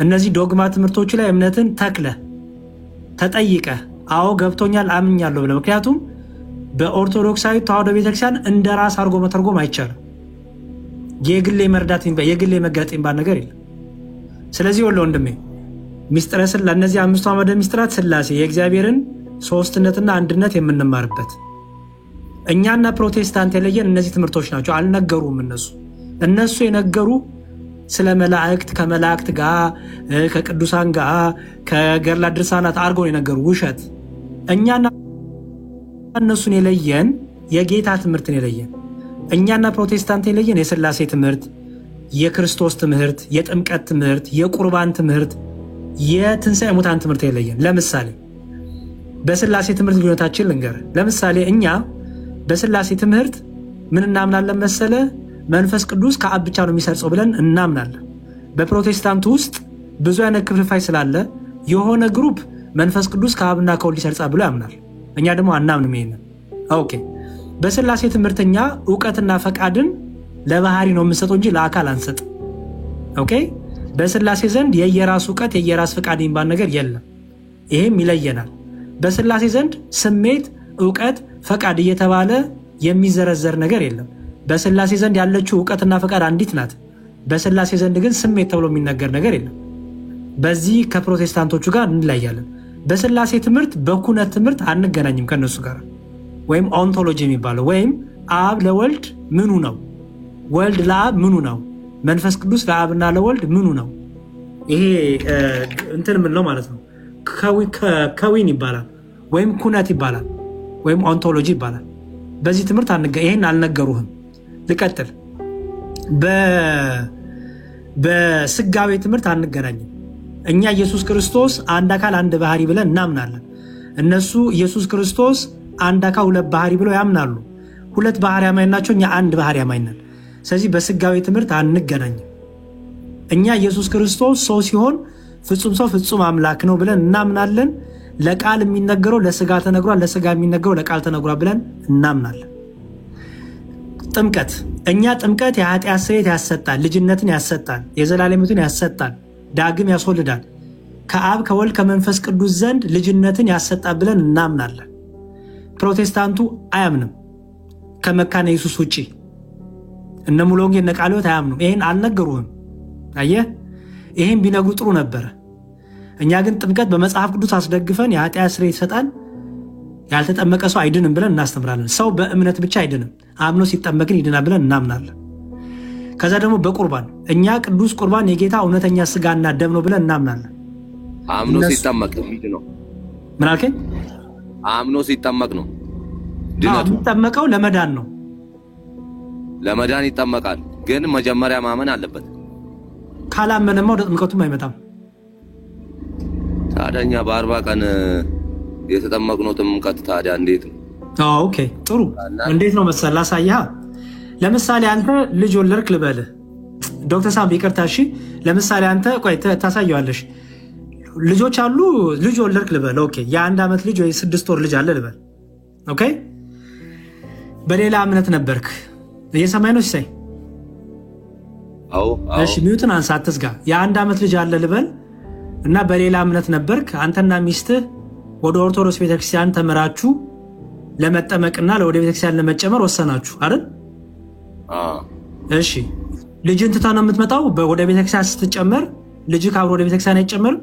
እነዚህ ዶግማ ትምህርቶች ላይ እምነትን ተክለህ ተጠይቀህ አዎ ገብቶኛል አምኛለሁ ብለህ። ምክንያቱም በኦርቶዶክሳዊ ተዋህዶ ቤተክርስቲያን እንደ ራስ አድርጎ መተርጎም አይቻልም። የግሌ መርዳት የግሌ መገለጥ የሚባል ነገር የለም። ስለዚህ ወንድሜ ሚስጥረ ሥላሴ እነዚህ አምስቱ አዕማደ ምስጢራት ሥላሴ የእግዚአብሔርን ሶስትነትና አንድነት የምንማርበት እኛና ፕሮቴስታንት የለየን እነዚህ ትምህርቶች ናቸው። አልነገሩም እነሱ የነገሩ ስለ መላእክት ከመላእክት ጋር ከቅዱሳን ጋር ከገድላት ድርሳናት አድርገው የነገሩ ውሸት። እኛና እነሱን የለየን የጌታ ትምህርትን የለየን። እኛና ፕሮቴስታንት የለየን የሥላሴ ትምህርት፣ የክርስቶስ ትምህርት፣ የጥምቀት ትምህርት፣ የቁርባን ትምህርት፣ የትንሣኤ ሙታን ትምህርት የለየን። ለምሳሌ በሥላሴ ትምህርት ልዩነታችን ልንገር። ለምሳሌ እኛ በሥላሴ ትምህርት ምን እናምናለን መሰለ? መንፈስ ቅዱስ ከአብ ብቻ ነው የሚሰርጸው ብለን እናምናለን። በፕሮቴስታንቱ ውስጥ ብዙ አይነት ክፍልፋይ ስላለ የሆነ ግሩፕ መንፈስ ቅዱስ ከአብና ከወልድ ይሰርጻል ብሎ ያምናል። እኛ ደግሞ አናምንም ይሄንን። ኦኬ በሥላሴ ትምህርተኛ ዕውቀትና ፈቃድን ለባህሪ ነው የምንሰጠው እንጂ ለአካል አንሰጥ። ኦኬ በሥላሴ ዘንድ የየራስ ዕውቀት የየራስ ፈቃድ የሚባል ነገር የለም። ይሄም ይለየናል። በሥላሴ ዘንድ ስሜት፣ ዕውቀት፣ ፈቃድ እየተባለ የሚዘረዘር ነገር የለም። በሥላሴ ዘንድ ያለችው ዕውቀትና ፈቃድ አንዲት ናት። በሥላሴ ዘንድ ግን ስሜት ተብሎ የሚነገር ነገር የለም። በዚህ ከፕሮቴስታንቶቹ ጋር እንለያለን። በሥላሴ ትምህርት በኩነት ትምህርት አንገናኝም ከነሱ ጋር። ወይም ኦንቶሎጂ የሚባለው ወይም አብ ለወልድ ምኑ ነው፣ ወልድ ለአብ ምኑ ነው፣ መንፈስ ቅዱስ ለአብና ለወልድ ምኑ ነው። ይሄ እንትን ምን ነው ማለት ነው። ከዊን ይባላል ወይም ኩነት ይባላል ወይም ኦንቶሎጂ ይባላል። በዚህ ትምህርት ይሄን አልነገሩህም። ልቀጥል። በስጋዌ ትምህርት አንገናኝም። እኛ ኢየሱስ ክርስቶስ አንድ አካል አንድ ባህሪ ብለን እናምናለን። እነሱ ኢየሱስ ክርስቶስ አንድ አካል ሁለት ባህሪ ብለው ያምናሉ። ሁለት ባህሪ አማኝ ናቸው፣ እኛ አንድ ባህሪ አማኝ ነን። ስለዚህ በስጋዌ ትምህርት አንገናኝም። እኛ ኢየሱስ ክርስቶስ ሰው ሲሆን ፍጹም ሰው ፍጹም አምላክ ነው ብለን እናምናለን። ለቃል የሚነገረው ለስጋ ተነግሯል፣ ለስጋ የሚነገረው ለቃል ተነግሯል ብለን እናምናለን። ጥምቀት እኛ ጥምቀት የኃጢአት ስርየት ያሰጣል፣ ልጅነትን ያሰጣል፣ የዘላለምነትን ያሰጣል፣ ዳግም ያስወልዳል፣ ከአብ ከወልድ ከመንፈስ ቅዱስ ዘንድ ልጅነትን ያሰጣል ብለን እናምናለን። ፕሮቴስታንቱ አያምንም። ከመካነ ኢየሱስ ውጪ እነ ሙሉ ወንጌል እነ ቃለ ሕይወት አያምኑም። ይሄን አልነገሩህም። አየህ፣ ይሄን ቢነግሩ ጥሩ ነበረ። እኛ ግን ጥምቀት በመጽሐፍ ቅዱስ አስደግፈን የኃጢአት ስርየት ይሰጣል፣ ያልተጠመቀ ሰው አይድንም ብለን እናስተምራለን። ሰው በእምነት ብቻ አይድንም፣ አምኖ ሲጠመቅን ይድናል ብለን እናምናለን። ከዛ ደግሞ በቁርባን እኛ ቅዱስ ቁርባን የጌታ እውነተኛ ስጋና ደም ነው ብለን እናምናለን። አምኖ ሲጠመቅ ነው። ምን አልከኝ? አምኖ ሲጠመቅ ነው ድነቱ። የሚጠመቀው ለመዳን ነው። ለመዳን ይጠመቃል፣ ግን መጀመሪያ ማመን አለበት። ካላመነማ ወደ ጥምቀቱም አይመጣም። ታዲያ በ40 ቀን የተጠመቅነው ጥምቀት ታዲያ እንዴት ነው? ኦኬ ጥሩ። እንዴት ነው መሰል ላሳይሃ። ለምሳሌ አንተ ልጅ ወለድክ ልበልህ። ዶክተር ሳም ይቅርታ እሺ። ለምሳሌ አንተ ቆይ ታሳየዋለሽ። ልጆች አሉ፣ ልጅ ወለድክ ልበል። ኦኬ የ1 ዓመት ልጅ ወይ 6 ወር ልጅ አለ ልበል። ኦኬ በሌላ እምነት ነበርክ። እየሰማኝ ነው ሲሳይ? አዎ። እሺ ሚዩትን አንሳ አትዝጋ። የ1 ዓመት ልጅ አለ ልበል እና በሌላ እምነት ነበርክ። አንተና ሚስትህ ወደ ኦርቶዶክስ ቤተክርስቲያን ተመራችሁ ለመጠመቅና ወደ ቤተክርስቲያን ለመጨመር ወሰናችሁ አይደል? እሺ ልጅን ትታ ነው የምትመጣው። ወደ ቤተክርስቲያን ስትጨመር ልጅ ካብሮ ወደ ቤተክርስቲያን አይጨመርም?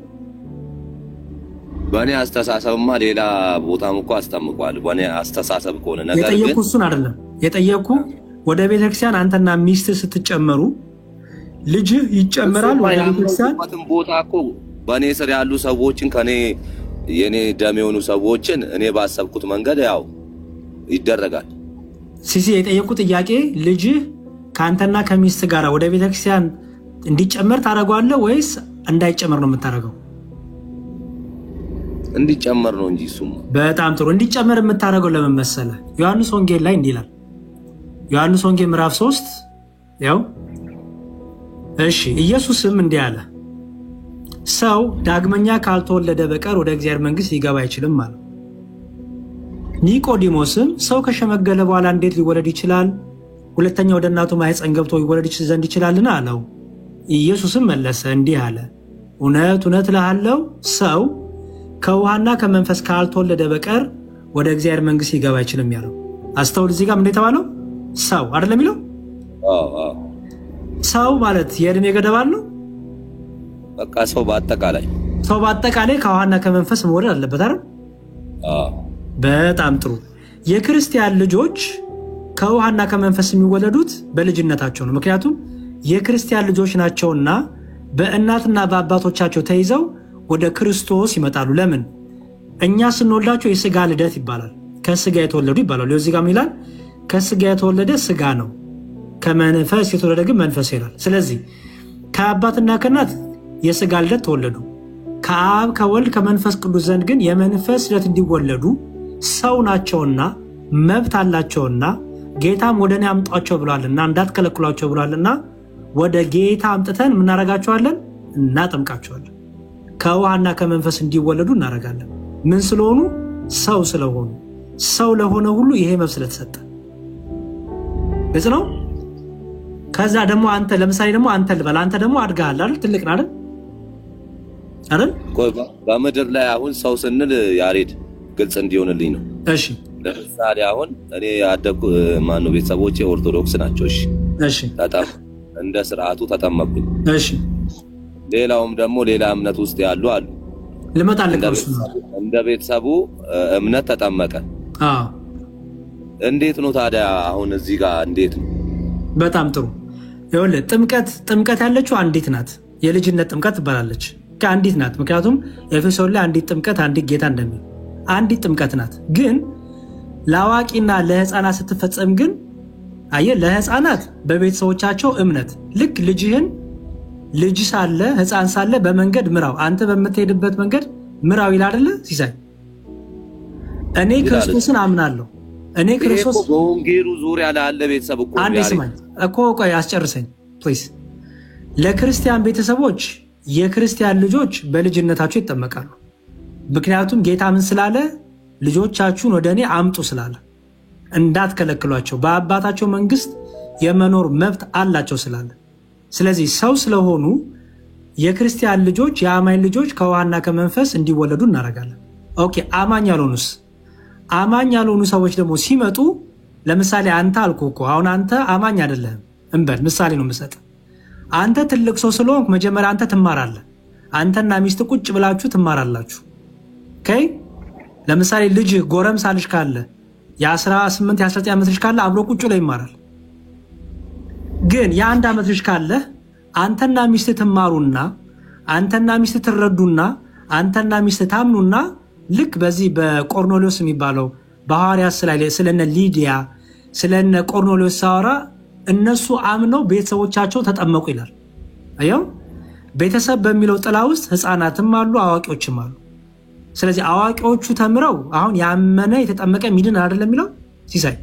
በእኔ አስተሳሰብማ ሌላ ቦታም እኮ አስጠምቋል። በእኔ አስተሳሰብ ከሆነ ነገር ግን የጠየኩህ እሱን አይደለም የጠየኩህ። ወደ ቤተክርስቲያን አንተና ሚስትህ ስትጨመሩ ልጅ ይጨመራል ወደ ቤተክርስቲያን ቦታ እኮ በእኔ ስር ያሉ ሰዎችን ከኔ የኔ ደም የሆኑ ሰዎችን እኔ ባሰብኩት መንገድ ያው ይደረጋል። ሲሲ የጠየቁት ጥያቄ ልጅ ካንተና ከሚስት ጋር ወደ ቤተክርስቲያን እንዲጨመር ታደርገዋለህ ወይስ እንዳይጨመር ነው የምታደርገው? እንዲጨመር ነው እንጂ እሱማ። በጣም ጥሩ። እንዲጨመር የምታደርገው ለምን መሰለህ? ዮሐንስ ወንጌል ላይ እንዲህ ይላል። ዮሐንስ ወንጌል ምዕራፍ 3 ያው እሺ፣ ኢየሱስም እንዲህ አለ፣ ሰው ዳግመኛ ካልተወለደ በቀር ወደ እግዚአብሔር መንግሥት ሊገባ አይችልም ማለት። ኒቆዲሞስም ሰው ከሸመገለ በኋላ እንዴት ሊወለድ ይችላል? ሁለተኛ ወደ እናቱ ማኅፀን ገብቶ ይወለድ ዘንድ ይችላልን? አለው። ኢየሱስም መለሰ እንዲህ አለ፣ እውነት እውነት እልሃለሁ ሰው ከውሃና ከመንፈስ ካልተወለደ በቀር ወደ እግዚአብሔር መንግሥት ሊገባ አይችልም ያለው። አስተውል፣ እዚህ ጋር ምን የተባለው? ሰው አይደለም የሚለው? ሰው ማለት የእድሜ ገደብ አለው? በቃ ሰው በአጠቃላይ ከውሃና ከመንፈስ መወለድ አለበት አይደል? በጣም ጥሩ። የክርስቲያን ልጆች ከውሃና ከመንፈስ የሚወለዱት በልጅነታቸው ነው። ምክንያቱም የክርስቲያን ልጆች ናቸውና በእናትና በአባቶቻቸው ተይዘው ወደ ክርስቶስ ይመጣሉ። ለምን? እኛ ስንወልዳቸው የስጋ ልደት ይባላል። ከስጋ የተወለዱ ይባላሉ። እዚህ ጋር ምን ይላል? ከስጋ የተወለደ ስጋ ነው፣ ከመንፈስ የተወለደ ግን መንፈስ ይላል። ስለዚህ ከአባትና ከእናት የስጋ ልደት ተወለዱ፣ ከአብ ከወልድ ከመንፈስ ቅዱስ ዘንድ ግን የመንፈስ ልደት እንዲወለዱ ሰው ናቸውና መብት አላቸውና ጌታም ወደ እኔ አምጧቸው ብሏልና እንዳትከለክሏቸው ብሏልና ወደ ጌታ አምጥተን እናረጋቸዋለን፣ እናጠምቃቸዋለን። ከውሃና ከመንፈስ እንዲወለዱ እናረጋለን። ምን ስለሆኑ? ሰው ስለሆኑ። ሰው ለሆነ ሁሉ ይሄ መብት ስለተሰጠ ግልጽ ነው። ከዛ ደግሞ አንተ ለምሳሌ ደግሞ አንተ ልበል፣ አንተ ደግሞ አድጋሃል አይደል? ትልቅ ነህ አይደል? በምድር ላይ አሁን ሰው ስንል ያሬድ ግልጽ እንዲሆንልኝ ነው። እሺ ለምሳሌ አሁን እኔ ያደኩ ማነው ቤተሰቦቼ ኦርቶዶክስ ናቸው። እሺ እንደ ስርዓቱ ተጠመቅኩኝ። እሺ ሌላውም ደግሞ ሌላ እምነት ውስጥ ያሉ አሉ። ልመጣልህ እንደ ቤተሰቡ እምነት ተጠመቀ። እንዴት ነው ታዲያ አሁን እዚህ ጋር እንዴት ነው? በጣም ጥሩ። ይኸውልህ ጥምቀት ያለችው አንዲት ናት። የልጅነት ጥምቀት ትባላለች። ከአንዲት ናት። ምክንያቱም ኤፌሶን ላይ አንዲት ጥምቀት አንዲት ጌታ እንደሚል አንዲት ጥምቀት ናት። ግን ለአዋቂና ለህፃናት ስትፈጸም ግን አየህ፣ ለህፃናት በቤተሰቦቻቸው እምነት ልክ ልጅ ሳለ ህፃን ሳለ በመንገድ ምራው፣ አንተ በምትሄድበት መንገድ ምራው ይላል አይደለ ሲሳይ? እኔ ክርስቶስን አምናለሁ። እኔ ክርስቶስ በወንጌሉ ዙሪያ ላለ ቤተሰብ እኮ አንዴ ስማኝ እኮ ቆይ አስጨርሰኝ ፕሊዝ። ለክርስቲያን ቤተሰቦች የክርስቲያን ልጆች በልጅነታቸው ይጠመቃሉ። ምክንያቱም ጌታ ምን ስላለ? ልጆቻችሁን ወደ እኔ አምጡ ስላለ፣ እንዳትከለክሏቸው በአባታቸው መንግስት የመኖር መብት አላቸው ስላለ። ስለዚህ ሰው ስለሆኑ የክርስቲያን ልጆች የአማኝ ልጆች ከውሃና ከመንፈስ እንዲወለዱ እናደርጋለን። ኦኬ። አማኝ ያልሆኑስ? አማኝ ያልሆኑ ሰዎች ደግሞ ሲመጡ ለምሳሌ አንተ አልኩህ እኮ አሁን አንተ አማኝ አይደለህም እንበል፣ ምሳሌ ነው የምሰጥ። አንተ ትልቅ ሰው ስለሆንክ መጀመሪያ አንተ ትማራለህ። አንተና ሚስት ቁጭ ብላችሁ ትማራላችሁ። ኦኬ። ለምሳሌ ልጅ ጎረምሳ ልጅ ካለ የ18 የ19 ዓመት ልጅ ካለ አብሮ ቁጭ ላይ ይማራል። ግን የ1 ዓመት ልጅ ካለ አንተና ሚስት ትማሩና አንተና ሚስት ትረዱና አንተና ሚስት ታምኑና ልክ በዚህ በቆርኔሌዎስ የሚባለው በሐዋርያት ስለነ ሊዲያ ስለነ ቆርኔሌዎስ ሳወራ እነሱ አምነው ቤተሰቦቻቸው ተጠመቁ ይላል። አየው፣ ቤተሰብ በሚለው ጥላ ውስጥ ህፃናትም አሉ አዋቂዎችም አሉ። ስለዚህ አዋቂዎቹ ተምረው አሁን ያመነ የተጠመቀ ሚድን አይደለም የሚለው ሲሳይ?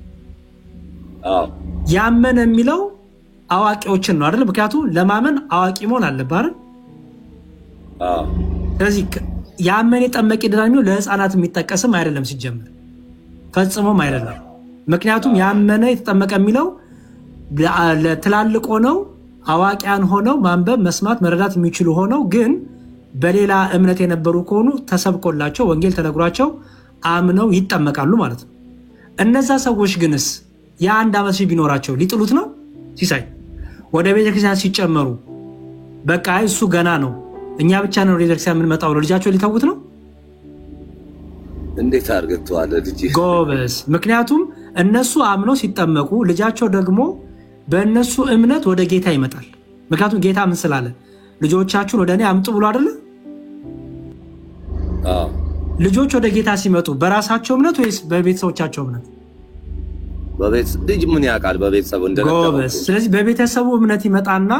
ያመነ የሚለው አዋቂዎችን ነው አይደል? ምክንያቱም ለማመን አዋቂ መሆን አለበት አይደል? ስለዚህ ያመነ የጠመቀ ይድናል የሚለው ለህፃናት የሚጠቀስም አይደለም ሲጀምር፣ ፈጽሞም አይደለም። ምክንያቱም ያመነ የተጠመቀ የሚለው ለትላልቅ ሆነው አዋቂያን ሆነው ማንበብ መስማት መረዳት የሚችሉ ሆነው ግን በሌላ እምነት የነበሩ ከሆኑ ተሰብኮላቸው ወንጌል ተነግሯቸው አምነው ይጠመቃሉ ማለት ነው። እነዛ ሰዎች ግንስ የ1 ዓመት ልጅ ቢኖራቸው ሊጥሉት ነው ሲሳይ? ወደ ቤተክርስቲያን ሲጨመሩ በቃ እሱ ገና ነው እኛ ብቻ ነው ወደ ቤተክርስቲያን የምንመጣው ብለው ልጃቸው ሊተውት ነው? እንዴት አድርገዋል ልጅ? ጎበዝ። ምክንያቱም እነሱ አምነው ሲጠመቁ ልጃቸው ደግሞ በእነሱ እምነት ወደ ጌታ ይመጣል። ምክንያቱም ጌታ ምን ስላለ? ልጆቻችሁን ወደ እኔ አምጡ ብሎ አይደለ? ልጆች ወደ ጌታ ሲመጡ በራሳቸው እምነት ወይስ በቤተሰቦቻቸው እምነት? ልጅ ምን ያውቃል? በቤተሰቡ እንደነገረው። ስለዚህ በቤተሰቡ እምነት ይመጣና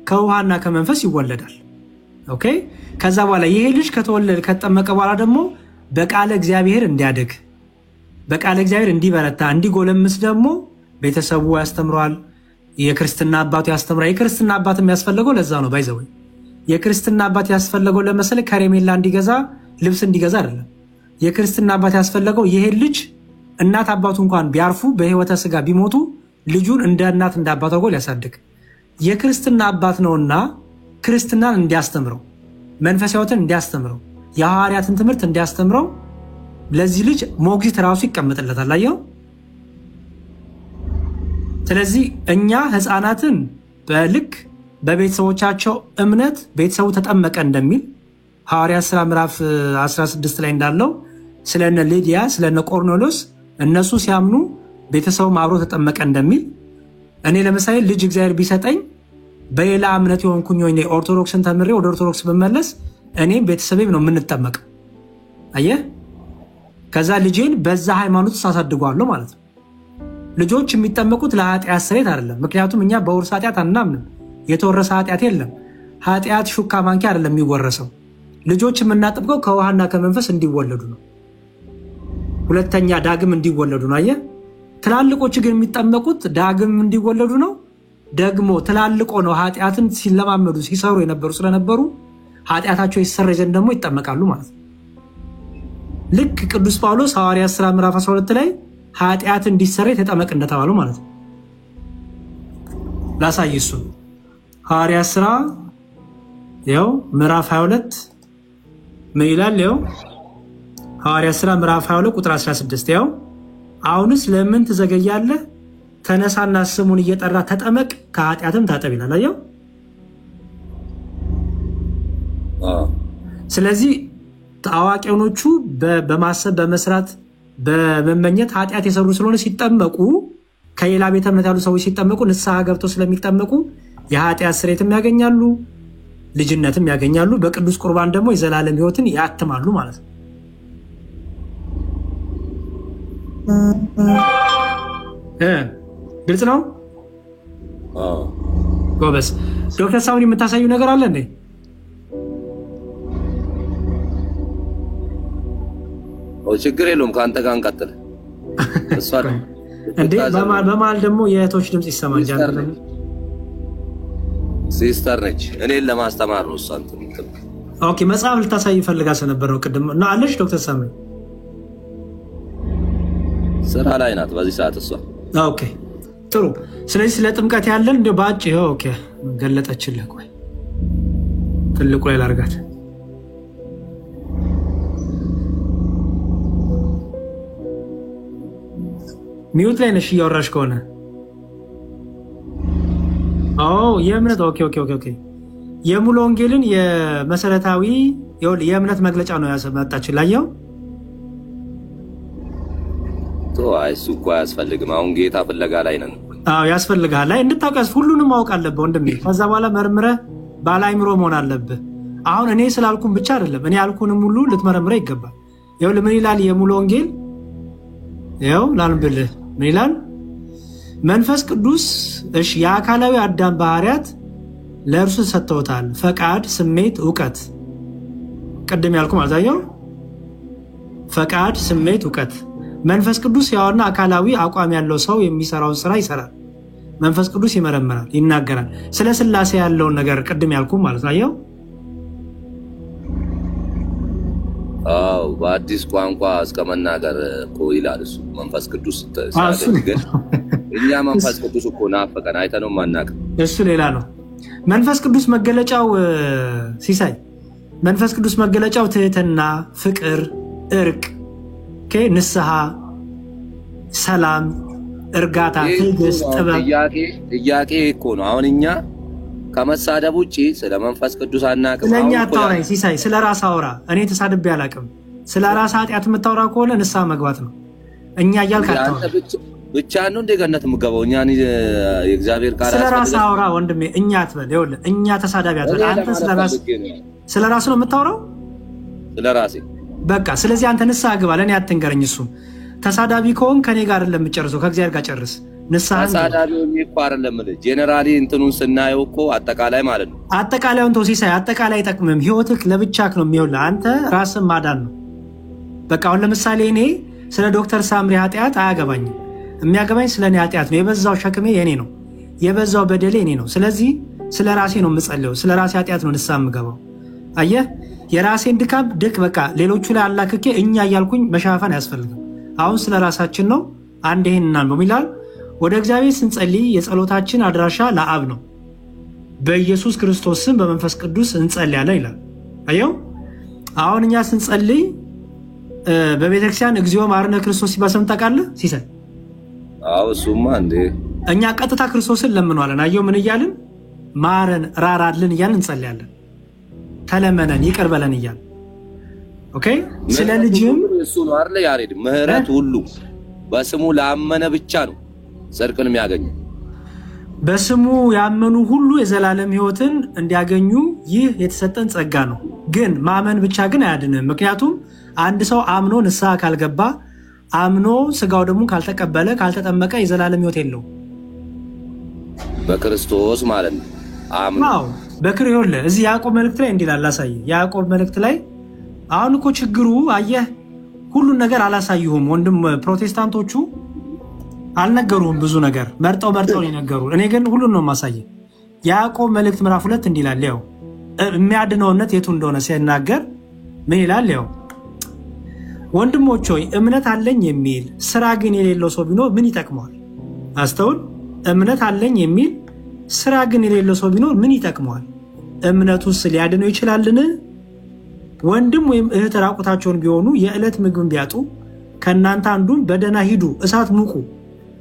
ከውሃና ከመንፈስ ይወለዳል። ኦኬ ከዛ በኋላ ይሄ ልጅ ከተወለደ ከተጠመቀ በኋላ ደግሞ በቃለ እግዚአብሔር እንዲያድግ በቃለ እግዚአብሔር እንዲበረታ እንዲጎለምስ ደግሞ ቤተሰቡ ያስተምረዋል። የክርስትና አባቱ ያስተምራል። የክርስትና አባት የሚያስፈልገው ለዛ ነው። ባይዘው የክርስትና አባት ያስፈልገው ለመሰለ ከረሜላ እንዲገዛ ልብስ እንዲገዛ አይደለም። የክርስትና አባት ያስፈልገው ይሄ ልጅ እናት አባቱ እንኳን ቢያርፉ በህይወተ ስጋ ቢሞቱ ልጁን እንደ እናት እንደ አባቱ አድርጎ ሊያሳድግ የክርስትና አባት ነውና ክርስትናን እንዲያስተምረው መንፈሳዊነትን እንዲያስተምረው የሐዋርያትን ትምህርት እንዲያስተምረው ለዚህ ልጅ ሞግዚት ራሱ ይቀመጥለታል። አየው። ስለዚህ እኛ ህፃናትን በልክ በቤተሰቦቻቸው እምነት ቤተሰቡ ተጠመቀ እንደሚል ሐዋርያት ሥራ ምዕራፍ 16 ላይ እንዳለው ስለነ ሊዲያ ስለነ ቆርኔሎስ እነሱ ሲያምኑ ቤተሰቡም አብሮ ተጠመቀ እንደሚል እኔ ለምሳሌ ልጅ እግዚአብሔር ቢሰጠኝ በሌላ እምነት የሆንኩኝ ወይ ኦርቶዶክስን ተምሬ ወደ ኦርቶዶክስ ብመለስ እኔም ቤተሰቤም ነው የምንጠመቀው። አየህ ከዛ ልጄን በዛ ሃይማኖት ሳሳድጓለሁ ማለት ነው። ልጆች የሚጠመቁት ለኃጢአት ስርየት አይደለም። ምክንያቱም እኛ በውርስ ኃጢአት አናምንም። የተወረሰ ኃጢአት የለም። ኃጢአት ሹካ ማንኪያ አይደለም የሚወረሰው። ልጆች የምናጠምቀው ከውሃና ከመንፈስ እንዲወለዱ ነው። ሁለተኛ ዳግም እንዲወለዱ ነው። አየህ ትላልቆች ግን የሚጠመቁት ዳግም እንዲወለዱ ነው። ደግሞ ትላልቆ ነው ኃጢአትን ሲለማመዱ ሲሰሩ የነበሩ ስለነበሩ ኃጢአታቸው ይሰረይ ዘንድ ደግሞ ይጠመቃሉ ማለት ነው። ልክ ቅዱስ ጳውሎስ ሐዋርያት ሥራ ምዕራፍ 12 ላይ ኃጢአት እንዲሰረይ ተጠመቅ እንደተባለው ማለት ነው። ላሳይ እሱ ሐዋርያት ሥራ ያው ምዕራፍ 22 ምን ይላል? ያው ሐዋርያት ሥራ ምዕራፍ 22 ቁጥር 16 ያው አሁንስ ለምን ትዘገያለህ? ተነሳና ስሙን እየጠራ ተጠመቅ ከኃጢአትም ታጠብ ይላል። አየው። ስለዚህ አዋቂዎቹ በማሰብ በመስራት በመመኘት ኃጢአት የሰሩ ስለሆነ ሲጠመቁ ከሌላ ቤተ እምነት ያሉ ሰዎች ሲጠመቁ ንስሐ ገብተው ስለሚጠመቁ የኃጢአት ስርየትም ያገኛሉ፣ ልጅነትም ያገኛሉ። በቅዱስ ቁርባን ደግሞ የዘላለም ሕይወትን ያትማሉ ማለት ነው። ግልጽ ነው። ጎበዝ ዶክተር ሳሙኒ የምታሳዩ ነገር አለ እንዴ? ችግር የለውም ከአንተ ጋር እንቀጥል። እሷ እንዴ በመሀል ደግሞ የእህቶች ድምፅ ይሰማል። ሲስተር ነች እኔን ለማስተማር ነው እሷ እንትን። ኦኬ መጽሐፍ ልታሳይ ፈልጋ ስለነበረው ቅድም እና አለሽ ዶክተር ሳሙኒ ስራ ላይ ናት በዚህ ሰዓት እሷ። ኦኬ ጥሩ። ስለዚህ ስለ ጥምቀት ያለን እንደ ባጭ ይሄው ኦኬ ገለጠችልህ። ቆይ ትልቁ ላይ ላርጋት። ሚውት ላይ ነሽ እያወራሽ ከሆነ የእምነት ኦኬ የሙሉ ወንጌልን የመሰረታዊ የእምነት መግለጫ ነው ያሰማጣችን ላየው። እሱ እኮ አያስፈልግም። አሁን ጌታ ፍለጋ ላይ ነን። ያስፈልጋል ላይ እንድታውቀስ ሁሉንም ማወቅ አለብህ ወንድሜ። ከዛ በኋላ መርምረህ ባለ አእምሮ መሆን አለብህ። አሁን እኔ ስላልኩም ብቻ አይደለም እኔ ያልኩንም ሁሉ ልትመረምረህ ይገባል። ይኸውልህ ምን ይላል የሙሉ ወንጌል? ይኸው ላንብልህ ምን ይላል? መንፈስ ቅዱስ እሺ የአካላዊ አዳም ባህሪያት ለእርሱ ሰጥተውታል። ፈቃድ፣ ስሜት፣ እውቀት ቅድም ያልኩ ማለት ነው። ፈቃድ፣ ስሜት፣ እውቀት መንፈስ ቅዱስ ያውና አካላዊ አቋም ያለው ሰው የሚሰራውን ስራ ይሰራል። መንፈስ ቅዱስ ይመረምራል፣ ይናገራል። ስለ ሥላሴ ያለውን ነገር ቅድም ያልኩ ማለት ነው። በአዲስ ቋንቋ እስከ መናገር እኮ ይላል እሱ መንፈስ ቅዱስ ግን እኛ መንፈስ ቅዱስ እኮ ናፈቀን አይተነው ማናቀም እሱ ሌላ ነው። መንፈስ ቅዱስ መገለጫው ሲሳይ መንፈስ ቅዱስ መገለጫው ትህትና፣ ፍቅር፣ እርቅ፣ ንስሐ፣ ሰላም፣ እርጋታ፣ ትዕግስት፣ ጥበብ። ጥያቄ እኮ ነው። አሁን እኛ ከመሳደብ ውጪ ስለ መንፈስ ቅዱስ አናውቅም። ስለኛ አታውራኝ ሲሳይ፣ ስለ ራስ አውራ። እኔ ተሳድቤ አላውቅም። ስለ ራስ ኃጢአት የምታወራ ከሆነ ንስሐ መግባት ነው። እኛ እያልክ አታውራ። ብቻ ነው እንደ ገነት የምገባው እኛ የእግዚአብሔር ቃል ስለ ራስ አውራ ወንድሜ። እኛ አትበል። ይኸውልህ እኛ ተሳዳቢ አትበል። አንተ ስለ ራስ ነው የምታወራው። ስለ ራሴ በቃ። ስለዚህ አንተ ንስሐ ግባ፣ ለእኔ አትንገረኝ። እሱም ተሳዳቢ ከሆን ከኔ ጋር አይደለም የምጨርሰው፣ ከእግዚአብሔር ጋር ጨርስ። ንስሐን አሳዳሪው የሚቋር ለምን ጄኔራሊ እንትኑን ስናየው እኮ አጠቃላይ ማለት ነው። አጠቃላዩን ተወሲሳይ አጠቃላይ አይጠቅምም። ህይወትክ ለብቻክ ነው የሚሆን አንተ ራስን ማዳን ነው። በቃ አሁን ለምሳሌ እኔ ስለ ዶክተር ሳምሪ ኃጢአት አያገባኝም። የሚያገባኝ ስለ እኔ ኃጢአት ነው። የበዛው ሸክሜ የኔ ነው፣ የበዛው በደሌ የኔ ነው። ስለዚህ ስለ ራሴ ነው የምጸልየው፣ ስለ ራሴ ኃጢአት ነው ንስሐ የምገባው። አየህ የራሴን ድካም ድክ በቃ ሌሎቹ ላይ አላክኬ እኛ እያልኩኝ መሻፈን አያስፈልግም። አሁን ስለ ራሳችን ነው። አንድ ይሄን እናንበው ይላል። ወደ እግዚአብሔር ስንጸልይ የጸሎታችን አድራሻ ለአብ ነው፣ በኢየሱስ ክርስቶስ ስም በመንፈስ ቅዱስ እንጸልያለን ይላል። አየው አሁን እኛ ስንጸልይ በቤተክርስቲያን እግዚኦ ማርነ ክርስቶስ ሲባል ሰምተህ ታውቃለህ ሲሳይ? አዎ እሱማ እንዴ እኛ ቀጥታ ክርስቶስን ለምንዋለን። አየው ምን እያልን ማረን ራራልን እያልን እንጸልያለን። ተለመነን ይቅር በለን እያልን ኦኬ። ስለ ልጅም እሱ ነው አይደል ያሬድ? ምህረት ሁሉ በስሙ ላመነ ብቻ ነው ጽድቅን የሚያገኙ። በስሙ ያመኑ ሁሉ የዘላለም ሕይወትን እንዲያገኙ ይህ የተሰጠን ጸጋ ነው። ግን ማመን ብቻ ግን አያድንም። ምክንያቱም አንድ ሰው አምኖ ንስሐ ካልገባ አምኖ ስጋው ደግሞ ካልተቀበለ ካልተጠመቀ የዘላለም ሕይወት የለውም። በክርስቶስ ማለት ነው አምኖ በክርስቶስ ላይ እዚህ ያዕቆብ መልእክት ላይ እንዲላል ላሳይ። ያዕቆብ መልእክት ላይ አሁን እኮ ችግሩ አየህ ሁሉን ነገር አላሳዩህም ወንድም። ፕሮቴስታንቶቹ አልነገሩህም ብዙ ነገር መርጠው ነው የነገሩ። እኔ ግን ሁሉን ነው ማሳየህ። ያዕቆብ መልእክት ምዕራፍ 2 እንዲላል ያው የሚያድነው እምነት የቱ እንደሆነ ሲናገር ምን ይላል? ያው ወንድሞች ሆይ እምነት አለኝ የሚል ስራ ግን የሌለው ሰው ቢኖር ምን ይጠቅመዋል? አስተውል። እምነት አለኝ የሚል ስራ ግን የሌለው ሰው ቢኖር ምን ይጠቅመዋል? እምነቱስ ሊያድነው ይችላልን? ወንድም ወይም እህት ራቁታቸውን ቢሆኑ የዕለት ምግብን ቢያጡ ከእናንተ አንዱን በደህና ሂዱ እሳት ሙቁ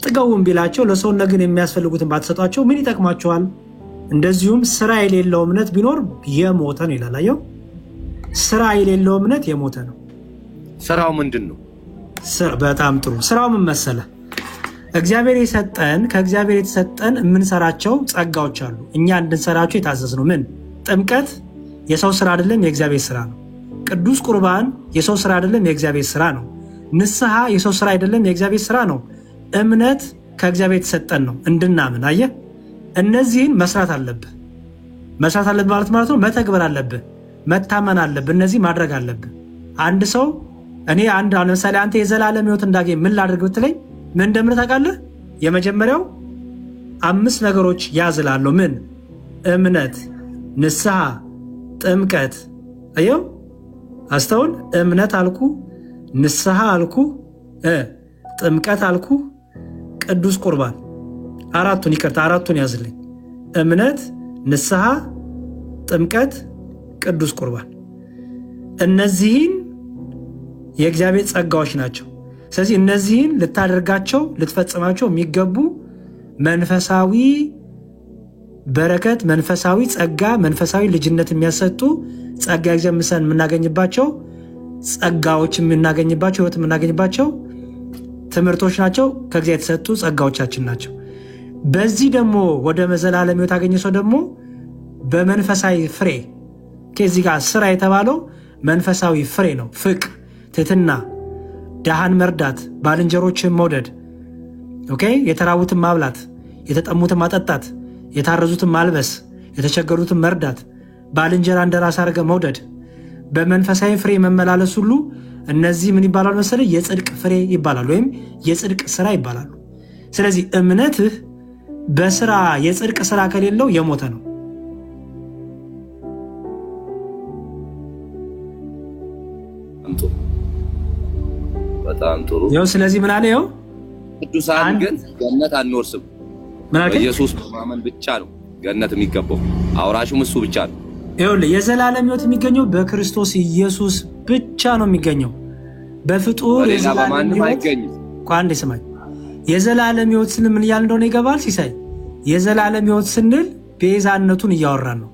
ጥገቡን ቢላቸው ለሰውነት ግን የሚያስፈልጉትን ባትሰጧቸው ምን ይጠቅማቸዋል? እንደዚሁም ስራ የሌለው እምነት ቢኖር የሞተ ነው ይላል። አየው ስራ የሌለው እምነት የሞተ ነው። ስራው ምንድነው? በጣም ጥሩ። ስራው ምን መሰለህ? እግዚአብሔር የሰጠን ከእግዚአብሔር የተሰጠን የምንሰራቸው ጸጋዎች አሉ። እኛ እንድንሰራቸው የታዘዝነው ምን? ጥምቀት የሰው ስራ አይደለም፣ የእግዚአብሔር ስራ ነው። ቅዱስ ቁርባን የሰው ስራ አይደለም፣ የእግዚአብሔር ስራ ነው። ንስሐ የሰው ስራ አይደለም፣ የእግዚአብሔር ስራ ነው። እምነት ከእግዚአብሔር የተሰጠን ነው እንድናምን። አየህ እነዚህን መስራት አለብህ። መስራት አለብህ ማለት ነው መተግበር አለብህ፣ መታመን አለብህ፣ እነዚህ ማድረግ አለብህ። አንድ ሰው እኔ ለምሳሌ አንተ የዘላለም ሕይወት እንዳገኝ ምን ላድርግ ብትለኝ ምን እንደምን ታውቃለህ? የመጀመሪያው 5 ነገሮች ያዝላለሁ። ምን? እምነት፣ ንስሐ፣ ጥምቀት። አየው አስተውል። እምነት አልኩ፣ ንስሐ አልኩ፣ ጥምቀት አልኩ፣ ቅዱስ ቁርባን። አራቱን ያዝልኝ። እምነት፣ ንስሐ፣ ጥምቀት፣ ቅዱስ ቁርባን። እነዚህን የእግዚአብሔር ጸጋዎች ናቸው። ስለዚህ እነዚህን ልታደርጋቸው ልትፈጽማቸው የሚገቡ መንፈሳዊ በረከት፣ መንፈሳዊ ጸጋ፣ መንፈሳዊ ልጅነት የሚያሰጡ ጸጋ እግዚአብሔር የምናገኝባቸው ጸጋዎች የምናገኝባቸው ሕይወት የምናገኝባቸው ትምህርቶች ናቸው። ከእግዚአብሔር የተሰጡ ጸጋዎቻችን ናቸው። በዚህ ደግሞ ወደ ዘላለም ሕይወት ያገኘ ሰው ደግሞ በመንፈሳዊ ፍሬ ከዚህ ጋር ስራ የተባለው መንፈሳዊ ፍሬ ነው። ፍቅር፣ ትህትና፣ ድሃን መርዳት፣ ባልንጀሮችን መውደድ፣ ኦኬ፣ የተራቡትን ማብላት፣ የተጠሙትን ማጠጣት፣ የታረዙትን ማልበስ፣ የተቸገሩትን መርዳት፣ ባልንጀራ እንደራስ አድርገህ መውደድ፣ በመንፈሳዊ ፍሬ መመላለስ ሁሉ እነዚህ ምን ይባላሉ መሰለህ? የጽድቅ ፍሬ ይባላሉ፣ ወይም የጽድቅ ስራ ይባላሉ። ስለዚህ እምነትህ በስራ የጽድቅ ስራ ከሌለው የሞተ ነው። በጣም ጥሩ። ያው ስለዚህ ምን አለ? ያው ቅዱሳን ግን ገነት አንወርስም። በኢየሱስ ማመን ብቻ ነው ገነት የሚገባው። አውራሹም እሱ ብቻ ነው። ይኸውልህ የዘላለም ሕይወት የሚገኘው በክርስቶስ ኢየሱስ ብቻ ነው የሚገኘው። በፍጡር የዘላለም ሕይወት አይገኝም። አንዴ ስማኝ። የዘላለም ሕይወት ስንል ምን እያልን እንደሆነ ይገባል ሲሳይ? የዘላለም ሕይወት ስንል ቤዛነቱን እያወራን ነው።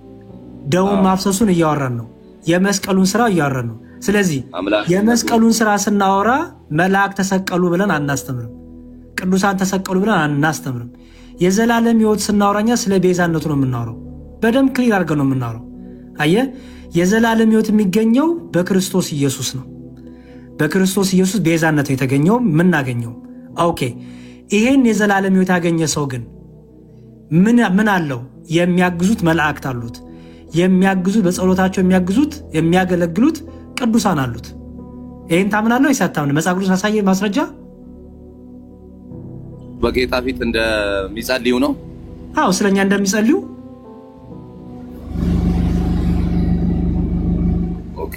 ደሙን ማፍሰሱን እያወራን ነው። የመስቀሉን ስራ እያወራን ነው። ስለዚህ የመስቀሉን ስራ ስናወራ መላእክት ተሰቀሉ ብለን አናስተምርም። ቅዱሳን ተሰቀሉ ብለን አናስተምርም። የዘላለም ሕይወት ስናወራኛ ስለ ቤዛነቱ ነው የምናወራው። በደንብ ክሊር አድርገን ነው የምናወራው። አየህ የዘላለም ሕይወት የሚገኘው በክርስቶስ ኢየሱስ ነው። በክርስቶስ ኢየሱስ ቤዛነት የተገኘው የምናገኘው። ኦኬ ይሄን የዘላለም ሕይወት ያገኘ ሰው ግን ምን አለው? የሚያግዙት መላእክት አሉት። የሚያግዙት በጸሎታቸው የሚያገለግሉት ቅዱሳን አሉት። ይሄን ታምናለህ ወይስ አታምንም? መጽሐፍ ቅዱስ አሳየህ ማስረጃ። በጌታ ፊት እንደሚጸልዩ ነው። አዎ ስለኛ እንደሚጸልዩ። ኦኬ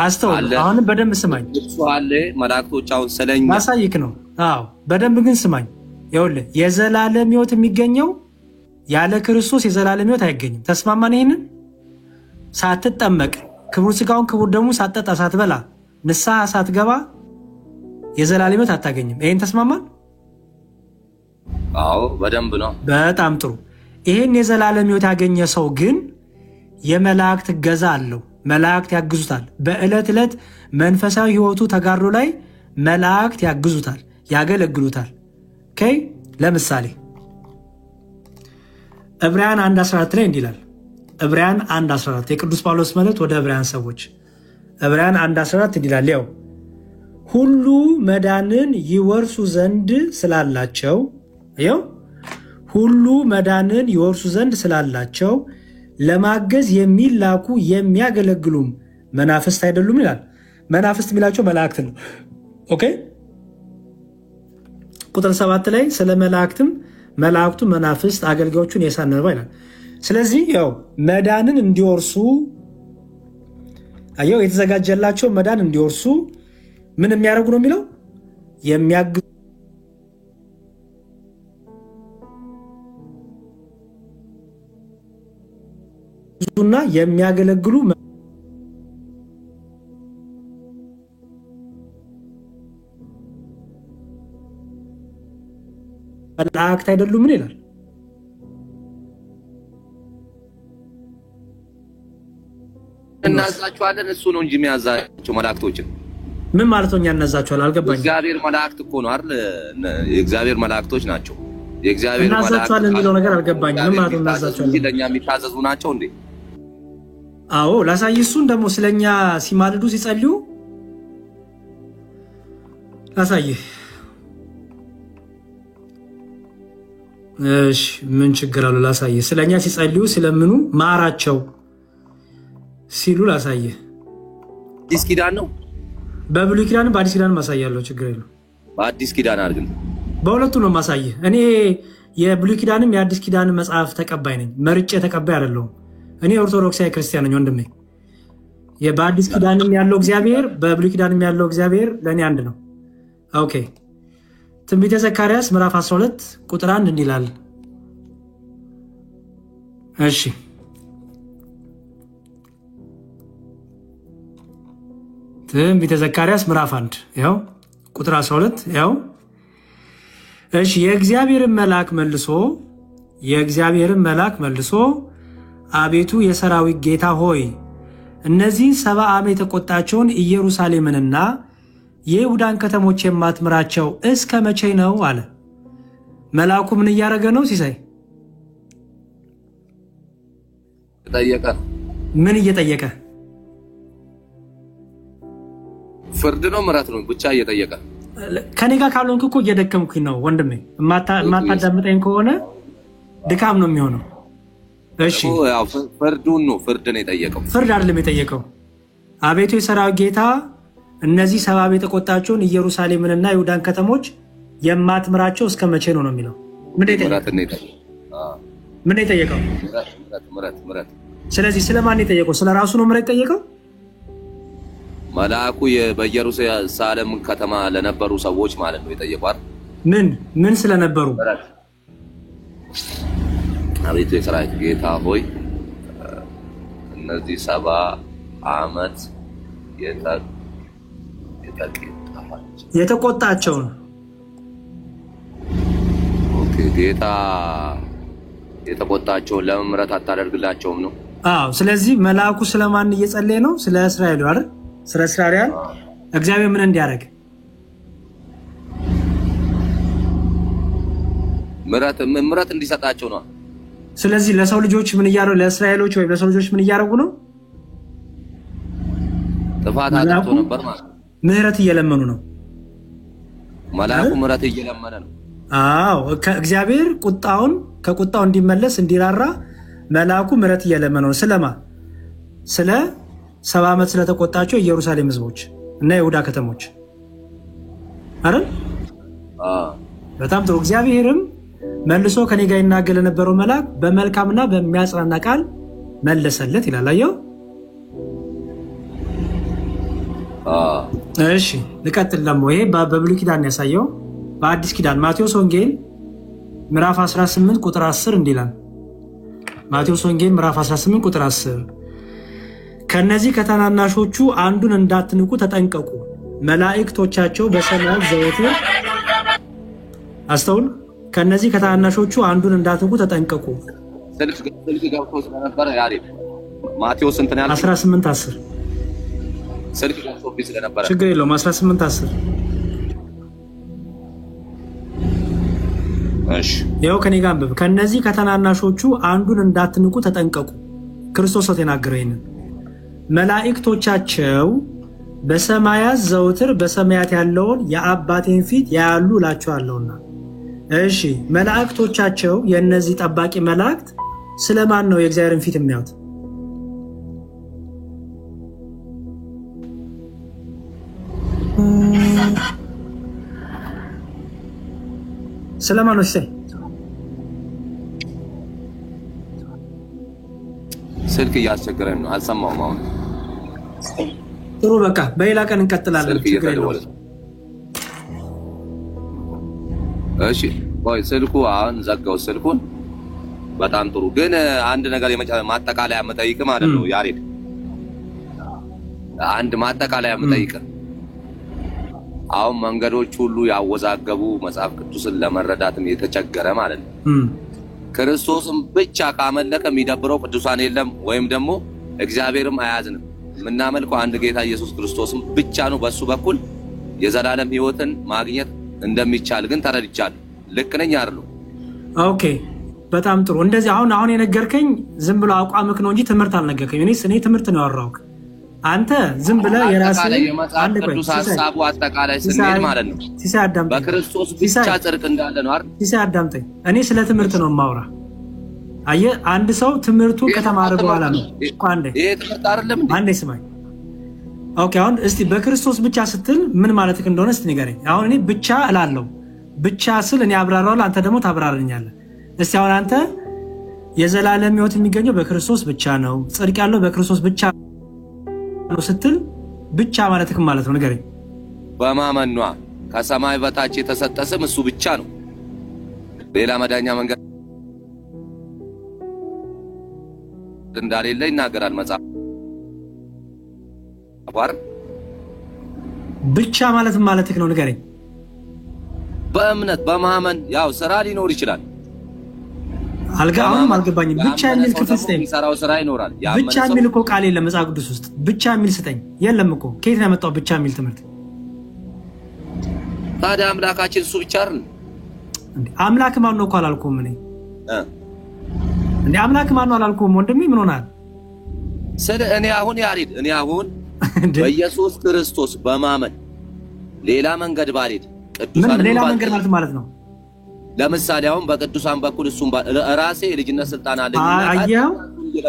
አስተውል። አሁንም በደንብ ስማኝ። እሱ አለ መላእክቶች አሁን ስለኛ ማሳይክ ነው። አዎ በደንብ ግን ስማኝ። ይኸውልህ የዘላለም ሕይወት የሚገኘው ያለ ክርስቶስ የዘላለም ሕይወት አይገኝም። ተስማማን? ይሄንን ሳትጠመቅ ክቡር ሥጋውን ክቡር ደሙን ሳትጠጣ ሳትበላ ንስሐ ሳትገባ የዘላለም ሕይወት አታገኝም። ይሄን ተስማማን? አዎ በደንብ ነው። በጣም ጥሩ። ይሄን የዘላለም ሕይወት ያገኘ ሰው ግን የመላእክት እገዛ አለው። መላእክት ያግዙታል። በዕለት ዕለት መንፈሳዊ ሕይወቱ ተጋድሎ ላይ መላእክት ያግዙታል፣ ያገለግሉታል። ኦኬ ለምሳሌ ዕብራውያን 1:14 ላይ እንዲህ ይላል። ዕብራውያን 1:14 የቅዱስ ጳውሎስ መልእክት ወደ ዕብራውያን ሰዎች ዕብራውያን 1:14 እንዲህ ይላል። ያው ሁሉ መዳንን ይወርሱ ዘንድ ስላላቸው ሁሉ መዳንን ይወርሱ ዘንድ ስላላቸው ለማገዝ የሚላኩ የሚያገለግሉም መናፍስት አይደሉም ይላል። መናፍስት የሚላቸው መላእክት ነው። ኦኬ ቁጥር 7 ላይ ስለ መላእክቱ መናፍስት አገልጋዮቹን የሳነባ ይላል። ስለዚህ ያው መዳንን እንዲወርሱ የተዘጋጀላቸው መዳን እንዲወርሱ ምን የሚያደርጉ ነው የሚለው የሚያግዙና የሚያገለግሉ መላእክት አይደሉም። ምን ይላል? እናዛቸዋለን። እሱ ነው እንጂ የሚያዛቸው መላእክቶችን። ምን ማለት ነው? እኛ እናዛቸዋለን? አልገባኝም። እግዚአብሔር መላእክት እኮ ነው አይደል? የእግዚአብሔር መላእክቶች ናቸው። የእግዚአብሔር እናዛቸዋለን የሚለው ነገር አልገባኝም። ምን ማለት ነው እናዛቸዋለን? ለኛ የሚታዘዙ ናቸው እንዴ? አዎ ላሳይ። እሱን ደግሞ ስለኛ ሲማልዱ ሲጸልዩ ላሳይ። እሺ ምን ችግር አለው? ላሳይ። ስለኛ ሲጸልዩ ስለምኑ ማራቸው ሲሉ ላሳይ። አዲስ ኪዳን ነው። በብሉይ ኪዳን በአዲስ ኪዳን ማሳያለሁ። ችግር የለው። በአዲስ ኪዳን አድርግን። በሁለቱ ነው ማሳይ። እኔ የብሉይ ኪዳንም የአዲስ ኪዳን መጽሐፍ ተቀባይ ነኝ። መርጬ ተቀባይ አይደለሁም። እኔ ኦርቶዶክሳዊ ክርስቲያን ነኝ ወንድሜ። በአዲስ ኪዳንም ያለው እግዚአብሔር በብሉይ ኪዳንም ያለው እግዚአብሔር ለእኔ አንድ ነው። ኦኬ ትንቢተ ዘካርያስ ምዕራፍ 12 ቁጥር 1 እንዲህ ይላል። እሺ ትንቢተ ዘካርያስ ምዕራፍ 1 ያው ቁጥር 12 ያው እሺ የእግዚአብሔርን መልአክ መልሶ አቤቱ የሰራዊት ጌታ ሆይ እነዚህ 70 ዓመት የተቆጣቸውን ኢየሩሳሌምንና የይሁዳን ከተሞች የማትምራቸው እስከ መቼ ነው አለ። መልአኩ ምን እያደረገ ነው? ሲሳይ ጠየቀ። ምን እየጠየቀ? ፍርድ ነው ምሕረት ነው ብቻ እየጠየቀ። ከኔ ጋር ካልሆንክ እኮ እየደከምኩኝ ነው ወንድሜ። የማታዳምጠኝ ከሆነ ድካም ነው የሚሆነው። እሺ ያው ፍርዱን ነው የጠየቀው። ፍርድ አይደለም የጠየቀው። አቤቱ የሰራዊት ጌታ እነዚህ 70 ዓመት የተቆጣቸውን ኢየሩሳሌምንና ይሁዳን ከተሞች የማትምራቸው እስከ መቼ ነው ነው የሚለው። ምን የጠየቀው? ምሕረት። ስለዚህ ስለማን የጠየቀው? ስለራሱ ነው ምሕረት የጠየቀው። መልአኩ በኢየሩሳሌም ከተማ ለነበሩ ሰዎች ማለት ነው የጠየቀው። ምን ስለነበሩ? አቤቱ የሰራዊት ጌታ ሆይ እነዚህ 70 ዓመት የተቆጣቸውን ጌታ የተቆጣቸውን ለምን ምሕረት አታደርግላቸውም ነው? አዎ። ስለዚህ መልአኩ ስለማን እየጸለየ ነው? ስለ እስራኤል አይደል? ስለ እስራኤል እግዚአብሔር ምን እንዲያደርግ ምሕረት እንዲሰጣቸው ነው። ስለዚህ ለሰው ልጆች ምን እያደረጉ ለእስራኤሎች ወይም ለሰው ልጆች ምን እያደረጉ ነው? ጥፋት አጥፍቶ ነበር ማለት ነው። ምሕረት እየለመኑ ነው። መልአኩ ምሕረት እየለመነ ነው። አዎ እግዚአብሔር ቁጣውን ከቁጣው እንዲመለስ እንዲራራ መልአኩ ምሕረት እየለመነው ስለማ ስለ 70 ዓመት ስለተቆጣቸው ኢየሩሳሌም ህዝቦች እና ይሁዳ ከተሞች አይደል? በጣም ጥሩ። እግዚአብሔርም መልሶ ከኔ ጋር ይናገር የነበረው መልአክ በመልካምና በሚያጽናና ቃል መለሰለት ይላል። አየው። እሺ ልቀጥል። ደግሞ ይሄ በብሉይ ኪዳን ያሳየው በአዲስ ኪዳን ማቴዎስ ወንጌል ምዕራፍ 18 ቁጥር 10 እንዲላል። ማቴዎስ ወንጌል ምዕራፍ 18 ቁጥር 10 ከነዚህ ከተናናሾቹ አንዱን እንዳትንቁ ተጠንቀቁ፣ መላእክቶቻቸው በሰማያት ዘወትር አስተውል። ከነዚህ ከተናናሾቹ አንዱን እንዳትንቁ ተጠንቀቁ። ስልክ ገብቶ ስለነበረ ያሬድ ማቴዎስ እንትን ያለ 18 10 ስልክ ገብቶ ስለነበረ ችግር የለውም 18 10 እሺ ያው ከኔ ጋር አንብብ። ከነዚህ ከተናናሾቹ አንዱን እንዳትንቁ ተጠንቀቁ። ክርስቶስ ተናገረ ይሄን መላእክቶቻቸው በሰማያት ዘውትር በሰማያት ያለውን የአባቴን ፊት ያያሉ እላችኋለሁና። እሺ መላእክቶቻቸው የነዚህ ጠባቂ መላእክት ስለማን ነው የእግዚአብሔርን ፊት የሚያዩት? ስለማን ነው? ስልክ እያስቸገረን ነው፣ አልሰማውም። አሁን ጥሩ በቃ በሌላ ቀን እንቀጥላለን። እሺ ቆይ ስልኩ አሁን ዘጋው ስልኩን። በጣም ጥሩ ግን አንድ ነገር ማጠቃለያ መጠይቅ ማለት ነው ያሬድ፣ አንድ ማጠቃለያ መጠይቅ። አሁን መንገዶች ሁሉ ያወዛገቡ መጽሐፍ ቅዱስን ለመረዳትም የተቸገረ ማለት ነው። ክርስቶስም ብቻ ካመለከ የሚደብረው ቅዱሳን የለም፣ ወይም ደግሞ እግዚአብሔርም አያዝንም። የምናመልከው አንድ ጌታ ኢየሱስ ክርስቶስም ብቻ ነው። በሱ በኩል የዘላለም ሕይወትን ማግኘት እንደሚቻል ግን ተረድቻለሁ። ልክ ነኝ አይደል? ኦኬ በጣም ጥሩ። እንደዚህ አሁን የነገርከኝ ዝም ብሎ አቋምክ ነው እንጂ ትምህርት አልነገርከኝ። እኔ ትምህርት ነው ያወራሁት። አንተ ዝም ብለህ የራስህን አንድ ቅዱስ ሐሳቡ አጠቃላይ ስንል ማለት ነው በክርስቶስ ብቻ ጽድቅ እንዳለ ነው አይደል? ሲሳይ አዳምጠኝ። እኔ ስለ ትምህርት ነው የማወራ። አየህ አንድ ሰው ትምህርቱን ከተማረ በኋላ ነው ይሄ ትምህርት አይደለም እንዴ? አንዴ ስማኝ። ኦኬ አሁን እስቲ በክርስቶስ ብቻ ስትል ምን ማለትክ እንደሆነ እስቲ ንገረኝ። አሁን እኔ ብቻ እላለሁ። ብቻ ስል እኔ አብራራለሁ፣ አንተ ደግሞ ታብራራኛለህ። እስቲ አሁን አንተ የዘላለም ሕይወት የሚገኘው በክርስቶስ ብቻ ነው፣ ጽድቅ ያለው በክርስቶስ ብቻ ነው ስትል ብቻ ማለትክ ማለት ነው ንገረኝ። በማመኗ ከሰማይ በታች የተሰጠ ስም እሱ ብቻ ነው። ሌላ መዳኛ መንገድ እንዳሌለ ይናገራል መጽሐፍ። ብቻ ማለትክ ነው ንገረኝ። በእምነት በማመን ያው ስራ ሊኖር ይችላል። አሁንም አልገባኝም። ብቻ የሚል ክፍል ስጠኝ። የሚሰራው ስራ ይኖራል። ብቻ የሚል እኮ ቃል የለም መጽሐፍ ቅዱስ ውስጥ። ብቻ የሚል ስጠኝ። የለም እኮ። ከየት ነው ያመጣው ብቻ የሚል ትምህርት? ታዲያ አምላካችን እሱ ብቻ አይደል? አምላክ ማን ነው እኮ አላልኩም እኔ። አምላክ ማን ነው አላልኩም ወንድሜ። ምን ሆናል? እኔ አሁን በኢየሱስ ክርስቶስ በማመን ሌላ መንገድ ባልሄድ ቅዱሳን ሌላ መንገድ ማለት ነው። ለምሳሌ አሁን በቅዱሳን በኩል እሱም ራሴ የልጅነት ስልጣን አለኝ።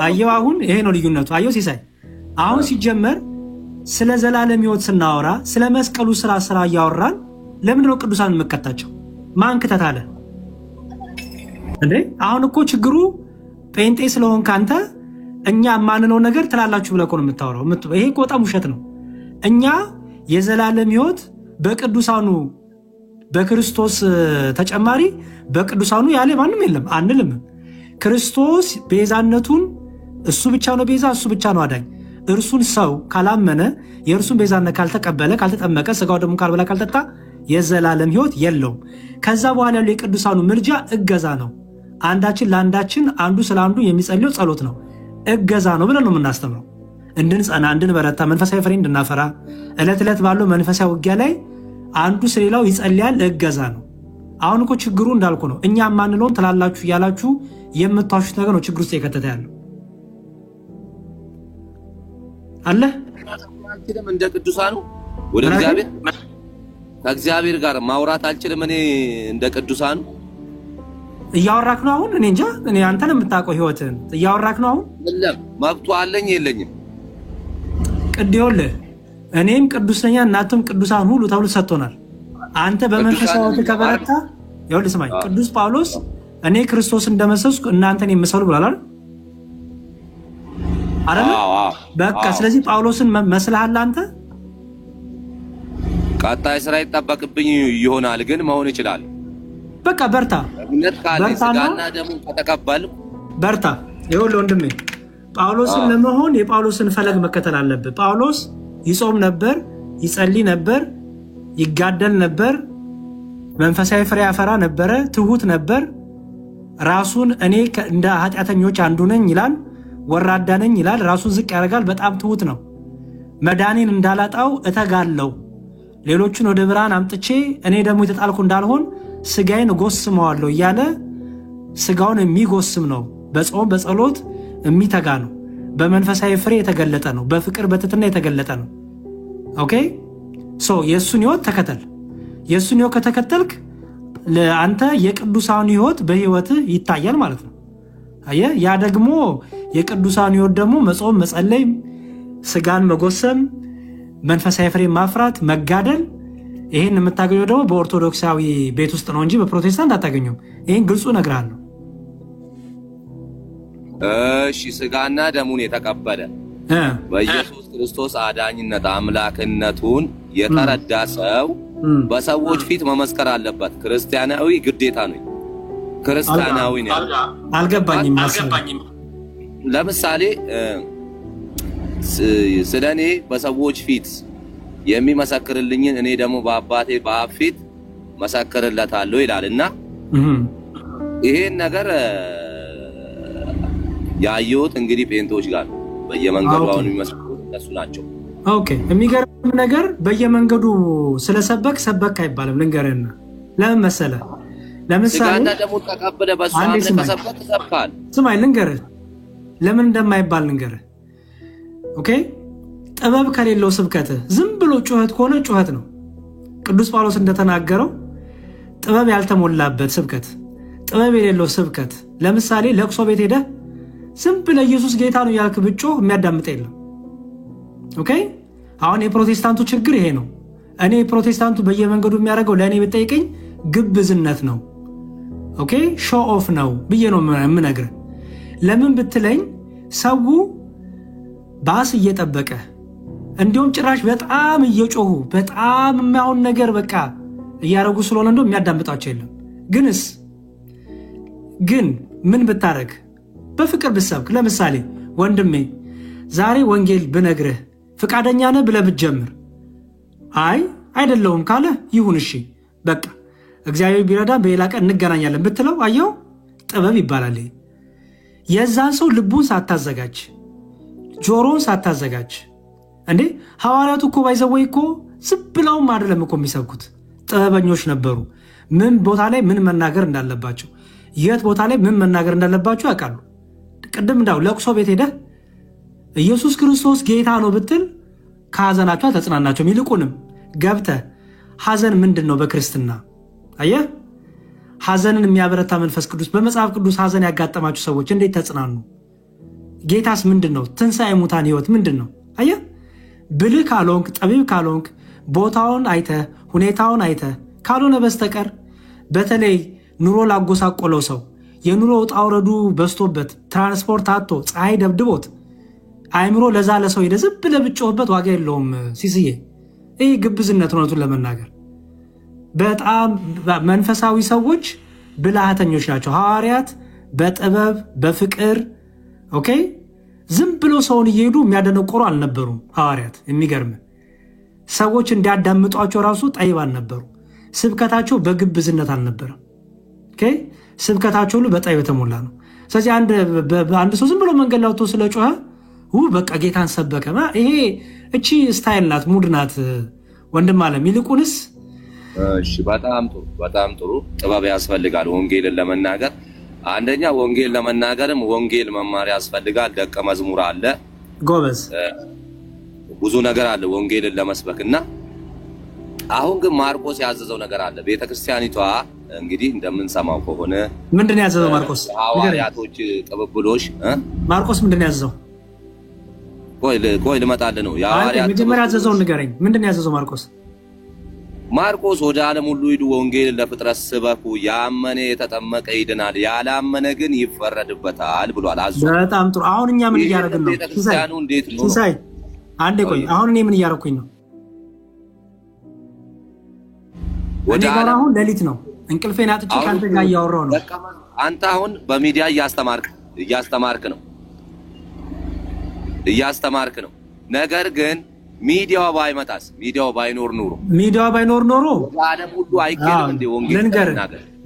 አየው አሁን ይሄ ነው ልዩነቱ። አየው ሲሳይ፣ አሁን ሲጀመር ስለ ዘላለም ሕይወት ስናወራ ስለ መስቀሉ ስራ እያወራን ለምንድን ነው ቅዱሳን የምከታቸው? ማን ክተት አለ እንዴ? አሁን እኮ ችግሩ ጴንጤ ስለሆንክ አንተ እኛ ማንነው ነገር ትላላችሁ ብለህ እኮ ነው የምታወራው። ይሄ እኮ በጣም ውሸት ነው። እኛ የዘላለም ሕይወት በቅዱሳኑ በክርስቶስ ተጨማሪ በቅዱሳኑ ያለ ማንም የለም አንልም። ክርስቶስ ቤዛነቱን እሱ ብቻ ነው ቤዛ፣ እሱ ብቻ ነው አዳኝ። እርሱን ሰው ካላመነ የእርሱን ቤዛነት ካልተቀበለ ካልተጠመቀ ስጋው ደግሞ ካልበላ ካልጠጣ የዘላለም ሕይወት የለውም። ከዛ በኋላ ያለው የቅዱሳኑ ምልጃ እገዛ ነው። አንዳችን ለአንዳችን አንዱ ስለ አንዱ የሚጸልየው ጸሎት ነው፣ እገዛ ነው ብለን ነው የምናስተምረው። እንድንጸና እንድንበረታ መንፈሳዊ ፍሬ እንድናፈራ ዕለት ዕለት ባለው መንፈሳዊ ውጊያ ላይ አንዱ ስለሌላው ይጸልያል፣ እገዛ ነው። አሁን እኮ ችግሩ እንዳልኩ ነው። እኛ ማንነውን ትላላችሁ ያላችሁ የምታሹት ነገር ነው ችግር ውስጥ የከተተ ያለው አለ። እንደ ቅዱሳኑ ወደ እግዚአብሔር ከእግዚአብሔር ጋር ማውራት አልችልም እኔ እንደ ቅዱሳን እያወራክ ነው አሁን እኔ እንጃ እኔ አንተን የምታውቀው ህይወትን እያወራክ ነው አሁን የለም መብቱ አለኝ የለኝም ቅዱስ እኔም ቅዱስ ነኝ እናንተም ቅዱሳን ሁሉ ተብሎ ሰጥቶናል አንተ በመንፈሳዊ ተከበረታ ይኸውልህ ስማኝ ቅዱስ ጳውሎስ እኔ ክርስቶስ እንደመሰስኩ እናንተን የምሰሉ ብሏል አይደል በቃ ስለዚህ ጳውሎስን መስለሃል አንተ ቀጣይ ስራ ይጠበቅብኝ ይሆናል ግን መሆን ይችላል በቃ በርታ በርታና ደሙ ተቀበል በርታ ይኸውልህ ወንድሜ ጳውሎስን ለመሆን የጳውሎስን ፈለግ መከተል አለበት ጳውሎስ ይጾም ነበር ይጸልይ ነበር ይጋደል ነበር መንፈሳዊ ፍሬ ያፈራ ነበር ትሁት ነበር ራሱን እኔ እንደ ኃጢአተኞች አንዱ ነኝ ይላል ወራዳ ነኝ ይላል ራሱን ዝቅ ያደርጋል በጣም ትሁት ነው መዳኔን እንዳላጣው እተጋለው ሌሎችን ወደ ብርሃን አምጥቼ እኔ ደግሞ የተጣልኩ እንዳልሆን ስጋዬን ጎስመዋለሁ እያለ ስጋውን የሚጎስም ነው በጾም በጸሎት የሚተጋ ነው በመንፈሳዊ ፍሬ የተገለጠ ነው በፍቅር በትትና የተገለጠ ነው ኦኬ ሶ የሱን ህይወት ተከተል የሱን ህይወት ከተከተልክ ለአንተ የቅዱሳን ህይወት በህይወት ይታያል ማለት ነው አየ ያ ደግሞ የቅዱሳን ህይወት ደግሞ መጾም መጸለይ ስጋን መጎሰም መንፈሳዊ ፍሬ ማፍራት መጋደል ይሄን የምታገኘው ደግሞ በኦርቶዶክሳዊ ቤት ውስጥ ነው እንጂ በፕሮቴስታንት አታገኙም ይሄን ግልጹ ነግራለሁ እሺ ስጋና ደሙን የተቀበለ በኢየሱስ ክርስቶስ አዳኝነት አምላክነቱን የተረዳ ሰው በሰዎች ፊት መመስከር አለበት ክርስቲያናዊ ግዴታ ነው ክርስቲያናዊ ነው አልገባኝም ለምሳሌ ስለኔ በሰዎች ፊት የሚመሰክርልኝን እኔ ደግሞ በአባቴ በአብ ፊት መሰክርለታለሁ ይላልና ይሄን ነገር ያየሁት እንግዲህ ጴንጤዎች ጋር በየመንገዱ አሁን የሚመሰክሩት እነሱ ናቸው ኦኬ የሚገርም ነገር በየመንገዱ ስለሰበክ ሰበክ አይባልም ልንገርህና ለምን መሰለህ ለምሳሌ ስጋና ደሙ ተቀበለ በሱ አምነ ከሰበክ ሰብካል ስማይ ልንገርህ ለምን እንደማይባል ልንገርህ ኦኬ ጥበብ ከሌለው ስብከት ዝም ብሎ ጩኸት ከሆነ ጩኸት ነው ቅዱስ ጳውሎስ እንደተናገረው ጥበብ ያልተሞላበት ስብከት ጥበብ የሌለው ስብከት ለምሳሌ ለቅሶ ቤት ሄደ ዝም ብለህ ኢየሱስ ጌታ ነው ያልክ ብጮህ የሚያዳምጥ የለም ኦኬ አሁን የፕሮቴስታንቱ ችግር ይሄ ነው እኔ ፕሮቴስታንቱ በየመንገዱ የሚያደርገው ለኔ ብትጠይቀኝ ግብዝነት ነው ኦኬ ሾው ኦፍ ነው ብዬ ነው የምነግርህ ለምን ብትለኝ ሰው ባስ እየጠበቀ እንዲሁም ጭራሽ በጣም እየጮሁ በጣም የማይሆን ነገር በቃ እያረጉ ስለሆነ እንደው የሚያዳምጣቸው የለም ግን ምን ብታረግ በፍቅር ብትሰብክ ለምሳሌ ወንድሜ ዛሬ ወንጌል ብነግርህ ፍቃደኛ ነህ ብለህ ብትጀምር አይ አይደለሁም ካለ ይሁን እሺ በቃ እግዚአብሔር ቢረዳ በሌላ ቀን እንገናኛለን ብትለው አየው ጥበብ ይባላል የዛን ሰው ልቡን ሳታዘጋጅ ጆሮን ሳታዘጋጅ እንዴ ሐዋርያቱ እኮ ባይዘወይ እኮ ዝብላውም አይደለም እኮ የሚሰብኩት ጥበበኞች ነበሩ ምን ቦታ ላይ ምን መናገር እንዳለባቸው የት ቦታ ላይ ምን መናገር እንዳለባቸው ያውቃሉ ቅድም እንዳው ለቅሶ ቤት ሄደ ኢየሱስ ክርስቶስ ጌታ ነው ብትል ከሐዘናቸው ተጽናናቸው ይልቁንም ገብተ ሐዘን ምንድነው በክርስትና አየ ሐዘንን የሚያበረታ መንፈስ ቅዱስ በመጽሐፍ ቅዱስ ሐዘን ያጋጠማቸው ሰዎች እንዴት ተጽናኑ ጌታስ ምንድነው ትንሣኤ ሙታን ህይወት ምንድነው አየ ብልህ ካልሆንክ ጠቢብ ካልሆንክ ቦታውን አይተ ሁኔታውን አይተ ካልሆነ በስተቀር በተለይ ኑሮ ላጎሳቆለው ሰው የኑሮ ውጣ ውረዱ በስቶበት ትራንስፖርት አጥቶ ፀሐይ ደብድቦት አይምሮ ለዛ ለሰው ሄደ ዝም ብለህ ብጮህበት ዋጋ የለውም ሲስዬ ይሄ ግብዝነት ነው ለመናገር በጣም መንፈሳዊ ሰዎች ብልሃተኞች ናቸው ሐዋርያት በጥበብ በፍቅር ኦኬ ዝም ብሎ ሰውን እየሄዱ የሚያደነቆሩ አልነበሩም ሐዋርያት የሚገርም ሰዎች እንዲያዳምጧቸው ራሱ ጠይባን ነበሩ ስብከታቸው በግብዝነት አልነበረም ኦኬ ስብከታቸው ሁሉ በጠይብ የተሞላ ነው ስለዚህ አንድ ሰው ዝም ብሎ መንገድ ላይ ወጥቶ ስለጮኸ በቃ ጌታን ሰበከማ ይሄ እቺ ስታይል ናት ሙድ ናት ወንድም አለም ይልቁንስ እሺ በጣም ጥሩ ጥበብ ያስፈልጋል ወንጌልን ለመናገር አንደኛ ወንጌል ለመናገርም ወንጌል መማር ያስፈልጋል ደቀ መዝሙር አለ ጎበዝ ብዙ ነገር አለ ወንጌልን ለመስበክና አሁን ግን ማርቆስ ያዘዘው ነገር አለ። ቤተክርስቲያኒቷ እንግዲህ እንደምንሰማው ከሆነ ምንድነው ያዘዘው ማርቆስ? ሐዋርያቶች ቅብብሎሽ ማርቆስ ምንድነው ያዘዘው? ቆይ ልመጣልህ ነው። የሐዋርያት መጀመሪያ ያዘዘው ንገረኝ። ምንድነው ያዘዘው ማርቆስ? ማርቆስ ወደ ዓለም ሁሉ ሂዱ፣ ወንጌልን ለፍጥረት ስበኩ፣ ያመነ የተጠመቀ ይድናል፣ ያላመነ ግን ይፈረድበታል ብሏል። በጣም ጥሩ። አሁን እኛ ምን እያደረግን ነው? ቤተክርስቲያኑ እንዴት ነው? ሲሳይ አንዴ ቆይ። አሁን እኔ ምን እያደረኩኝ ነው? ወደ ዓለም አሁን ሌሊት ነው። እንቅልፌን አጥቼ ካንተ ጋር እያወራሁ ነው። አንተ አሁን በሚዲያ እያስተማርክ ነው። ነገር ግን ሚዲያው ባይመጣስ? ሚዲያው ባይኖር ኖሮ ዓለም ሁሉ አይገኝም እንዴ? ወንጌል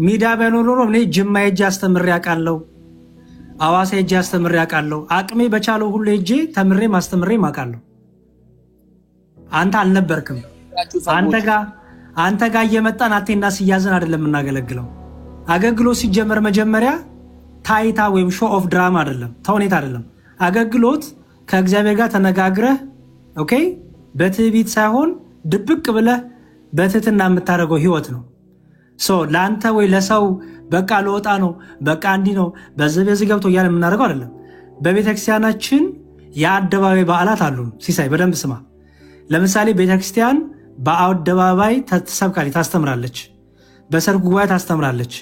ሚዲያ ባይኖር ኖሮ እኔ ጅማ ሄጄ አስተምሬ አውቃለሁ። አዋሳ ሄጄ አስተምሬ አውቃለሁ። አቅሜ በቻለው ሁሉ ሄጄ ተምሬ ማስተምሬ አውቃለሁ። አንተ አልነበርክም። አንተ ጋር እየመጣን አቴንዳ ሲያዘን አይደለም የምናገለግለው። አገልግሎት ሲጀመር መጀመሪያ ታይታ ወይም ሾው ኦፍ ድራማ አይደለም፣ ተውኔት አይደለም። አገልግሎት ከእግዚአብሔር ጋር ተነጋግረህ ኦኬ፣ በትዕቢት ሳይሆን ድብቅ ብለህ በትህትና የምታደርገው ህይወት ነው። ለአንተ ወይ ለሰው በቃ ለወጣ ነው በቃ እንዲህ ነው በዚህ ገብቶ እያለ የምናደርገው አይደለም። በቤተክርስቲያናችን የአደባባይ በዓላት አሉን። ሲሳይ በደንብ ስማ። ለምሳሌ ቤተክርስቲያን በአደባባይ ተሰብካለች፣ ታስተምራለች፣ በሰርጉ ጉባኤ ታስተምራለች።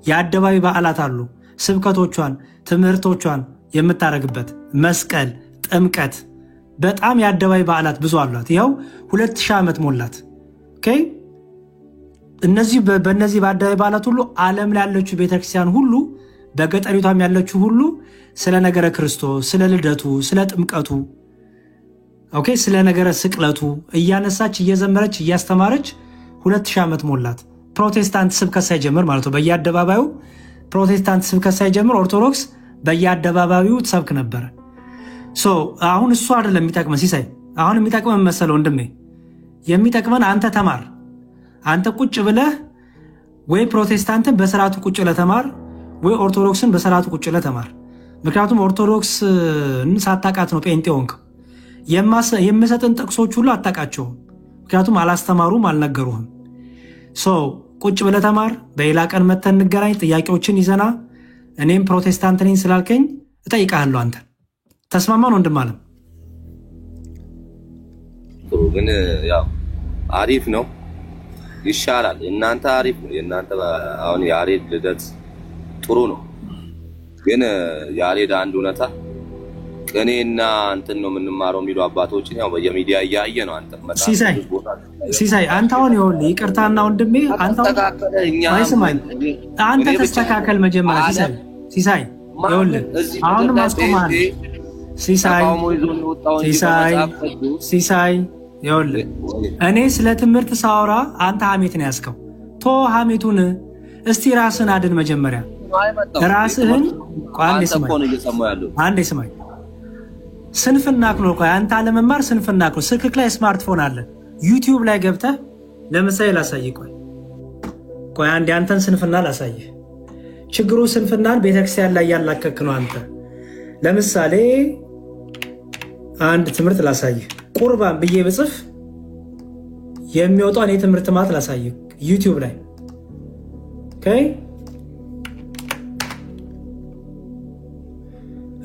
የአደባባይ በዓላት አሉ። ስብከቶቿን፣ ትምህርቶቿን የምታደርግበት መስቀል፣ ጥምቀት፣ በጣም የአደባባይ በዓላት ብዙ አሏት። ይኸው 2000 ዓመት ሞላት። ኦኬ በእነዚህ በአደባባይ በዓላት ሁሉ ዓለም ላይ ያለችው ቤተክርስቲያን ሁሉ በገጠሪቷም ያለችው ሁሉ ስለ ነገረ ክርስቶስ፣ ስለ ልደቱ፣ ስለ ጥምቀቱ ኦኬ ስለ ነገረ ስቅለቱ እያነሳች እየዘመረች እያስተማረች 2000 ዓመት ሞላት። ፕሮቴስታንት ስብከት ሳይጀምር ማለት ነው። በየአደባባዩ ፕሮቴስታንት ስብከት ሳይጀምር ኦርቶዶክስ በየአደባባዩ ትሰብክ ነበር። አሁን እሱ አይደለም የሚጠቅመን ሲሳይ። አሁን የሚጠቅመን መሰለው ወንድሜ፣ የሚጠቅመን አንተ ተማር። አንተ ቁጭ ብለህ ወይ ፕሮቴስታንትን በስርዓቱ ቁጭ ብለህ ተማር፣ ወይ ኦርቶዶክስን በስርዓቱ ቁጭ ብለህ ተማር። ምክንያቱም ኦርቶዶክስን ሳታውቃት ነው ጴንጤ ሆንክ። የምሰጥን ጥቅሶች ሁሉ አታውቃቸውም፣ ምክንያቱም አላስተማሩም፣ አልነገሩህም። ቁጭ ብለህ ተማር። በሌላ ቀን መተን እንገናኝ፣ ጥያቄዎችን ይዘና እኔም ፕሮቴስታንት ነኝ ስላልከኝ እጠይቃለሁ። አንተ ተስማማን ወንድም አለም? ግን ያው አሪፍ ነው፣ ይሻላል። እናንተ አሪፍ ነው የእናንተ። አሁን ያሬድ ልደት ጥሩ ነው፣ ግን ያሬድ አንድ እውነታ ቅኔና እንትን ነው የምንማረው የሚሉ አባቶችን ያው በየሚዲያ እያየ ነው። አንተ ሲሳይ አንተ አሁን ይኸውልህ፣ ይቅርታና ወንድሜ አንተ ተስተካከል መጀመሪያ። ሲሳይ ይኸውልህ፣ አሁንም አስቆማል። ሲሳይ ይኸውልህ፣ እኔ ስለ ትምህርት ሳወራ አንተ ሐሜት ነው ያዝከው። ቶ ሐሜቱን እስቲ ራስህን አድን መጀመሪያ። ራስህን አንዴ ስማኝ። ስንፍና ነው እኮ አንተ አለመማር ስንፍና ነው። ስልክክ ላይ ስማርትፎን አለ፣ ዩቲዩብ ላይ ገብተህ ለምሳሌ ላሳይህ። ቆይ አንዴ አንተን ስንፍና ላሳይህ። ችግሩ ስንፍናን ቤተክርስቲያን ላይ ያላከክ ነው። አንተ ለምሳሌ አንድ ትምህርት ላሳይህ። ቁርባን ብዬ ብጽፍ የሚወጣው የትምህርት ማለት ላሳይህ ዩቲዩብ ላይ። ኦኬ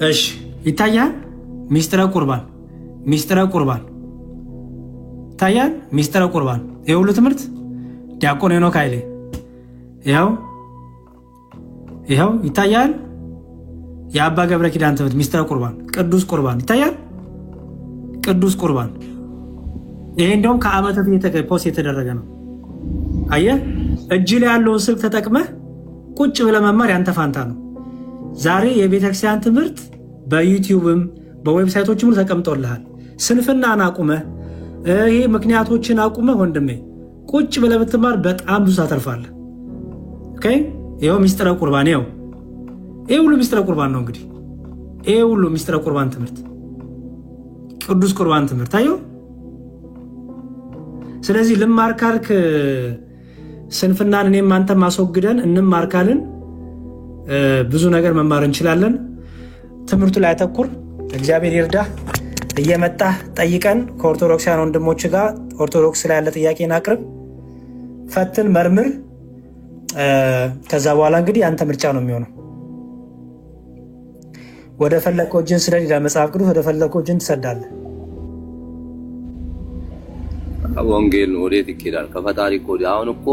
እሺ፣ ይታያል። ሚስጥረ ቁርባን ይታያል። ሚስጥረ ቁርባን የሁሉ ትምህርት ዲያቆን ሄኖክ ኃይሌ ይኸው ይታያል። የአባ ገብረ ኪዳን ትምህርት ሚስጥረ ቁርባን፣ ቅዱስ ቁርባን ይታያል። ቅዱስ ቁርባን ይሄ እንደውም ከዓመት በፊት ፖስት የተደረገ ነው። አየህ፣ እጅ ላይ ያለውን ስልክ ተጠቅመህ ቁጭ ብለህ መማር ያንተ ፋንታ ነው። ዛሬ የቤተክርስቲያን ትምህርት በዩቲዩብም በዌብሳይቶችም ተቀምጦልሃል። ስንፍናን አቁመህ ይሄ ምክንያቶችን አቁመህ ወንድሜ ቁጭ ብለህ ብትማር በጣም ብዙ ታተርፋለህ። ኦኬ ይሄው ሚስጥረ ቁርባን ይሄ ሁሉ ሚስጥረ ቁርባን ነው። እንግዲህ ይሄ ሁሉ ሚስጥረ ቁርባን ትምህርት፣ ቅዱስ ቁርባን ትምህርት አየው። ስለዚህ ልማር ካልክ ስንፍናን እኔም አንተም ማስወግደን እንማር ካልን ብዙ ነገር መማር እንችላለን። ትምህርቱ ላይ አተኩር። እግዚአብሔር ይርዳህ። እየመጣህ ጠይቀን ከኦርቶዶክሳውያን ወንድሞች ጋር ኦርቶዶክስ ላይ ያለ ጥያቄን አቅርብ። ፈትን መርምር። ከዛ በኋላ እንግዲህ አንተ ምርጫ ነው የሚሆነው። ወደ ፈለከው እጅን ስደድ ይላል መጽሐፍ ቅዱስ። ወደ ፈለከው እጅን ትሰዳለህ። ወንጌል ወዴት ይኬዳል? ከፈጣሪ እኮ አሁን እኮ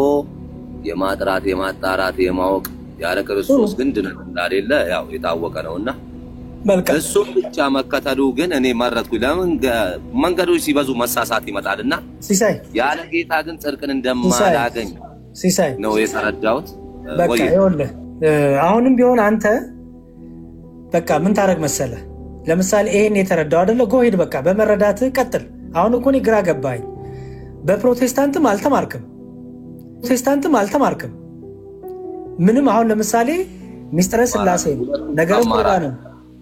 የማጥራት የማጣራት የማወቅ ያለ ክርስቶስ ግን ድነት እንዳሌለ ያው የታወቀ ነውና እሱ ብቻ መከተሉ ግን እኔ መረጥኩ። ለምን መንገዶች ሲበዙ መሳሳት ይመጣልና ሲሳይ ያለ ጌታ ግን ጽድቅን እንደማላገኝ ሲሳይ ነው የተረዳሁት። በቃ ይኸውልህ አሁንም ቢሆን አንተ በቃ ምን ታረግ መሰለህ? ለምሳሌ ይሄን የተረዳው አይደለ? ጎሄድ በቃ በመረዳት ቀጥል። አሁን እኮ እኔ ግራ ገባኝ። በፕሮቴስታንትም አልተማርክም ምንም። አሁን ለምሳሌ ሚስጥረ ስላሴን ነገረ ቁርባንን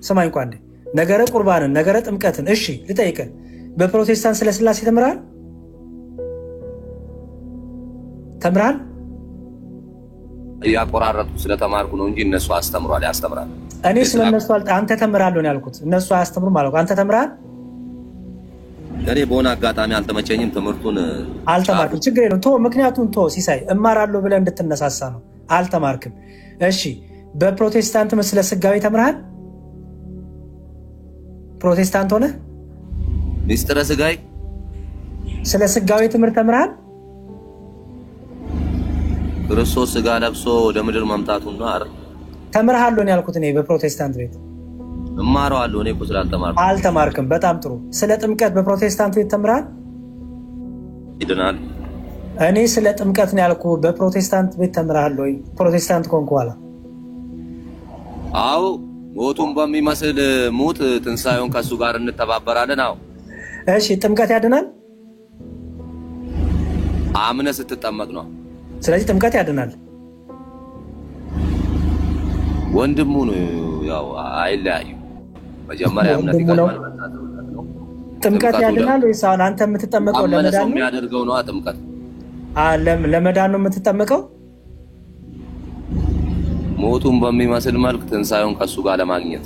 ስማኝ እንኳን ነገረ ቁርባንን ነገረ ጥምቀትን እሺ ልጠይቅህ፣ በፕሮቴስታንት ስለ ስላሴ ተምራል? ያቆራረጡ ስለተማርኩ ነው እንጂ እነሱ ያስተምራል። እኔ ስለነሱ አንተ ተምራለህ ነው ያልኩት። እነሱ አያስተምሩም ማለት አንተ ተምራል? እኔ በሆነ አጋጣሚ አልተመቸኝም ትምህርቱን አልተማርክም። ችግር የለውም ቶ ምክንያቱም ሲሳይ እማራለሁ ብለህ እንድትነሳሳ ነው። አልተማርክም። እሺ በፕሮቴስታንት ስለ ስጋዌ ተምራል? ፕሮቴስታንት ሆነ ሚስጥረ ስጋዌ ስለ ስጋዌ ትምህርት ተምራል? ክርስቶስ ስጋ ለብሶ ወደ ምድር መምጣቱን ነው አይደል? ተምራለሁ ነው ያልኩት። እኔ በፕሮቴስታንት ቤት እማራለሁ። እኔ እኮ ስላልተማርኩ አልተማርክም። በጣም ጥሩ። ስለ ጥምቀት በፕሮቴስታንት ቤት ተምራል? ይድናል። እኔ ስለ ጥምቀት ነው ያልኩ። በፕሮቴስታንት ቤት ተምራል ወይ? ፕሮቴስታንት ኮንኩ ኋላ አዎ ሞቱን በሚመስል ሞት ትንሳኤውን ከሱ ጋር እንተባበራለን። አዎ እሺ ጥምቀት ያድናል? አምነህ ስትጠመቅ ነው። ስለዚህ ጥምቀት ያድናል። ወንድሙ ነው ያው አይለያዩ። መጀመሪያ እምነት ይቀድማል። ጥምቀት ያድናል ወይስ አሁን አንተ የምትጠመቀው ለመዳን ነው? የሚያደርገው ነው ጥምቀት። ለመዳን ነው የምትጠመቀው? ሞቱን በሚመስል መልክ ትንሳኤውን ከሱ ጋር ለማግኘት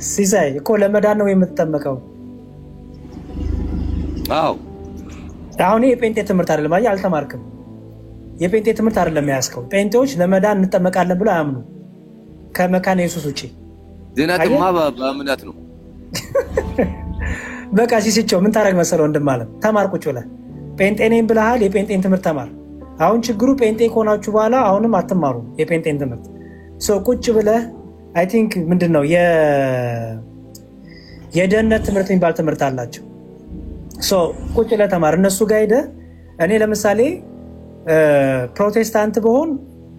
ሲሳይ እኮ ለመዳን ነው የምትጠመቀው። አዎ አሁን የጴንጤ ትምህርት አይደለም። አይ አልተማርክም። የጴንጤ ትምህርት አይደለም ያስከው። ጴንጤዎች ለመዳን እንጠመቃለን ብለው አያምኑ ከመካነ ኢየሱስ ውጪ። ድነትማ በእምነት ነው። በቃ ሲስቸው ምን ታረግ መሰለው? ወንድማለም ተማር ቁጭ ብለህ ጴንጤ ነኝ ብለሃል። የጴንጤን ትምህርት ተማር። አሁን ችግሩ ጴንጤ ከሆናችሁ በኋላ አሁንም አትማሩ የጴንጤን ትምህርት። ቁጭ ብለህ አይ ቲንክ ምንድነው የደህንነት ትምህርት የሚባል ትምህርት አላቸው። ቁጭ ብለህ ተማር እነሱ ጋር ሄደህ። እኔ ለምሳሌ ፕሮቴስታንት በሆን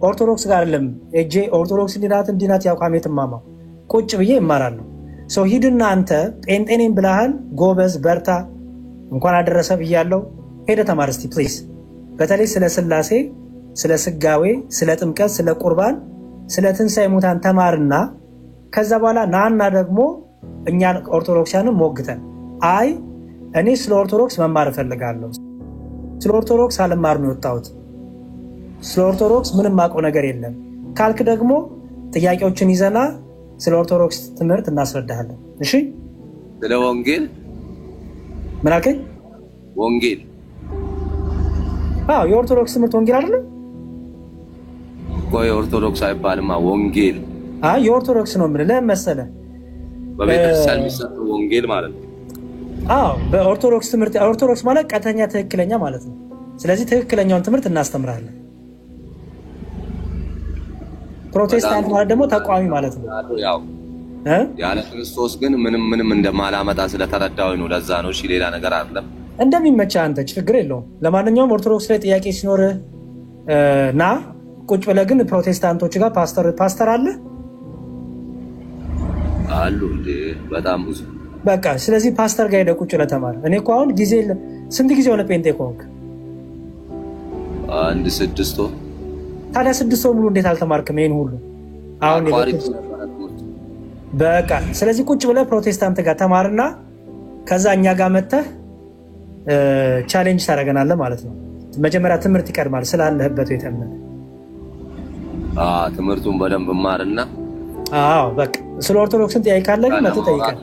ኦርቶዶክስ ጋር አይደለም እጄ ኦርቶዶክስ እንዲናት ያው ካሜት ማማ ቁጭ ብዬ እማራለሁ። ሂድና አንተ ጴንጤ ነኝ ብለሃል፣ ጎበዝ በርታ፣ እንኳን አደረሰ ብያለሁ። ሄደህ ተማር እስቲ ፕሊዝ። በተለይ ስለ ስላሴ፣ ስለ ስጋዌ፣ ስለ ጥምቀት፣ ስለ ቁርባን፣ ስለ ትንሣኤ ሙታን ተማርና ከዛ በኋላ ናና ደግሞ እኛን ኦርቶዶክሳንን ሞግተን አይ እኔ ስለ ኦርቶዶክስ መማር እፈልጋለሁ፣ ስለ ኦርቶዶክስ አልማር ነው የወጣሁት፣ ስለ ኦርቶዶክስ ምንም አውቀው ነገር የለም ካልክ ደግሞ ጥያቄዎችን ይዘና ስለ ኦርቶዶክስ ትምህርት እናስረዳሃለን። እሺ ስለ ወንጌል ምን አልከኝ? ወንጌል የኦርቶዶክስ ትምህርት ወንጌል አይደለም እኮ። የኦርቶዶክስ አይባልማ ወንጌል። የኦርቶዶክስ ነው የምልህ። ለምን መሰለህ? በቤተክርስቲያን የሚሰጠው ወንጌል ማለት ነው። በኦርቶዶክስ ትምህርት ኦርቶዶክስ ማለት ቀጥተኛ ትክክለኛ ማለት ነው። ስለዚህ ትክክለኛውን ትምህርት እናስተምራለን። ፕሮቴስታንት ማለት ደግሞ ተቋሚ ማለት ነው። ያው ያለ ክርስቶስ ግን ምንም እንደማላመጣ ስለተረዳው ነው። ለዛ ነው። እሺ ሌላ ነገር አይደለም። እንደሚመቻ አንተ ችግር የለውም። ለማንኛውም ኦርቶዶክስ ላይ ጥያቄ ሲኖር ና ቁጭ ብለህ ግን ፕሮቴስታንቶች ጋር ፓስተር አለ አሉ እንዴ? በጣም ብዙ። በቃ ስለዚህ ፓስተር ጋር ሄደህ ቁጭ ብለህ ተማር። እኔ እኮ አሁን ጊዜ ስንት ጊዜ ሆነ ጴንጤ ከሆንክ? 6 ወር። ታዲያ 6 ወር ሙሉ እንዴት አልተማርክም ይሄን ሁሉ? አሁን በቃ ስለዚህ ቁጭ ብለህ ፕሮቴስታንት ጋር ተማርና ከዛ እኛ ጋር መተህ ቻሌንጅ ታደርገናለህ ማለት ነው። መጀመሪያ ትምህርት ይቀድማል ስላለህበት ቤተ እምነት። ትምህርቱን በደንብ ማርና በቃ ስለ ኦርቶዶክስን ጥያቄ ካለ ግን መተህ ጠይቀህ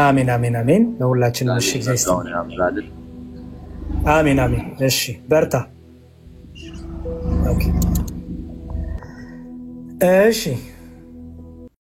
አሜን አሜን አሜን። ለሁላችንም እሺ እግዚአብሔር ጸጋውን ያብዛልን። አሜን አሜን። እሺ በርታ። ኦኬ እሺ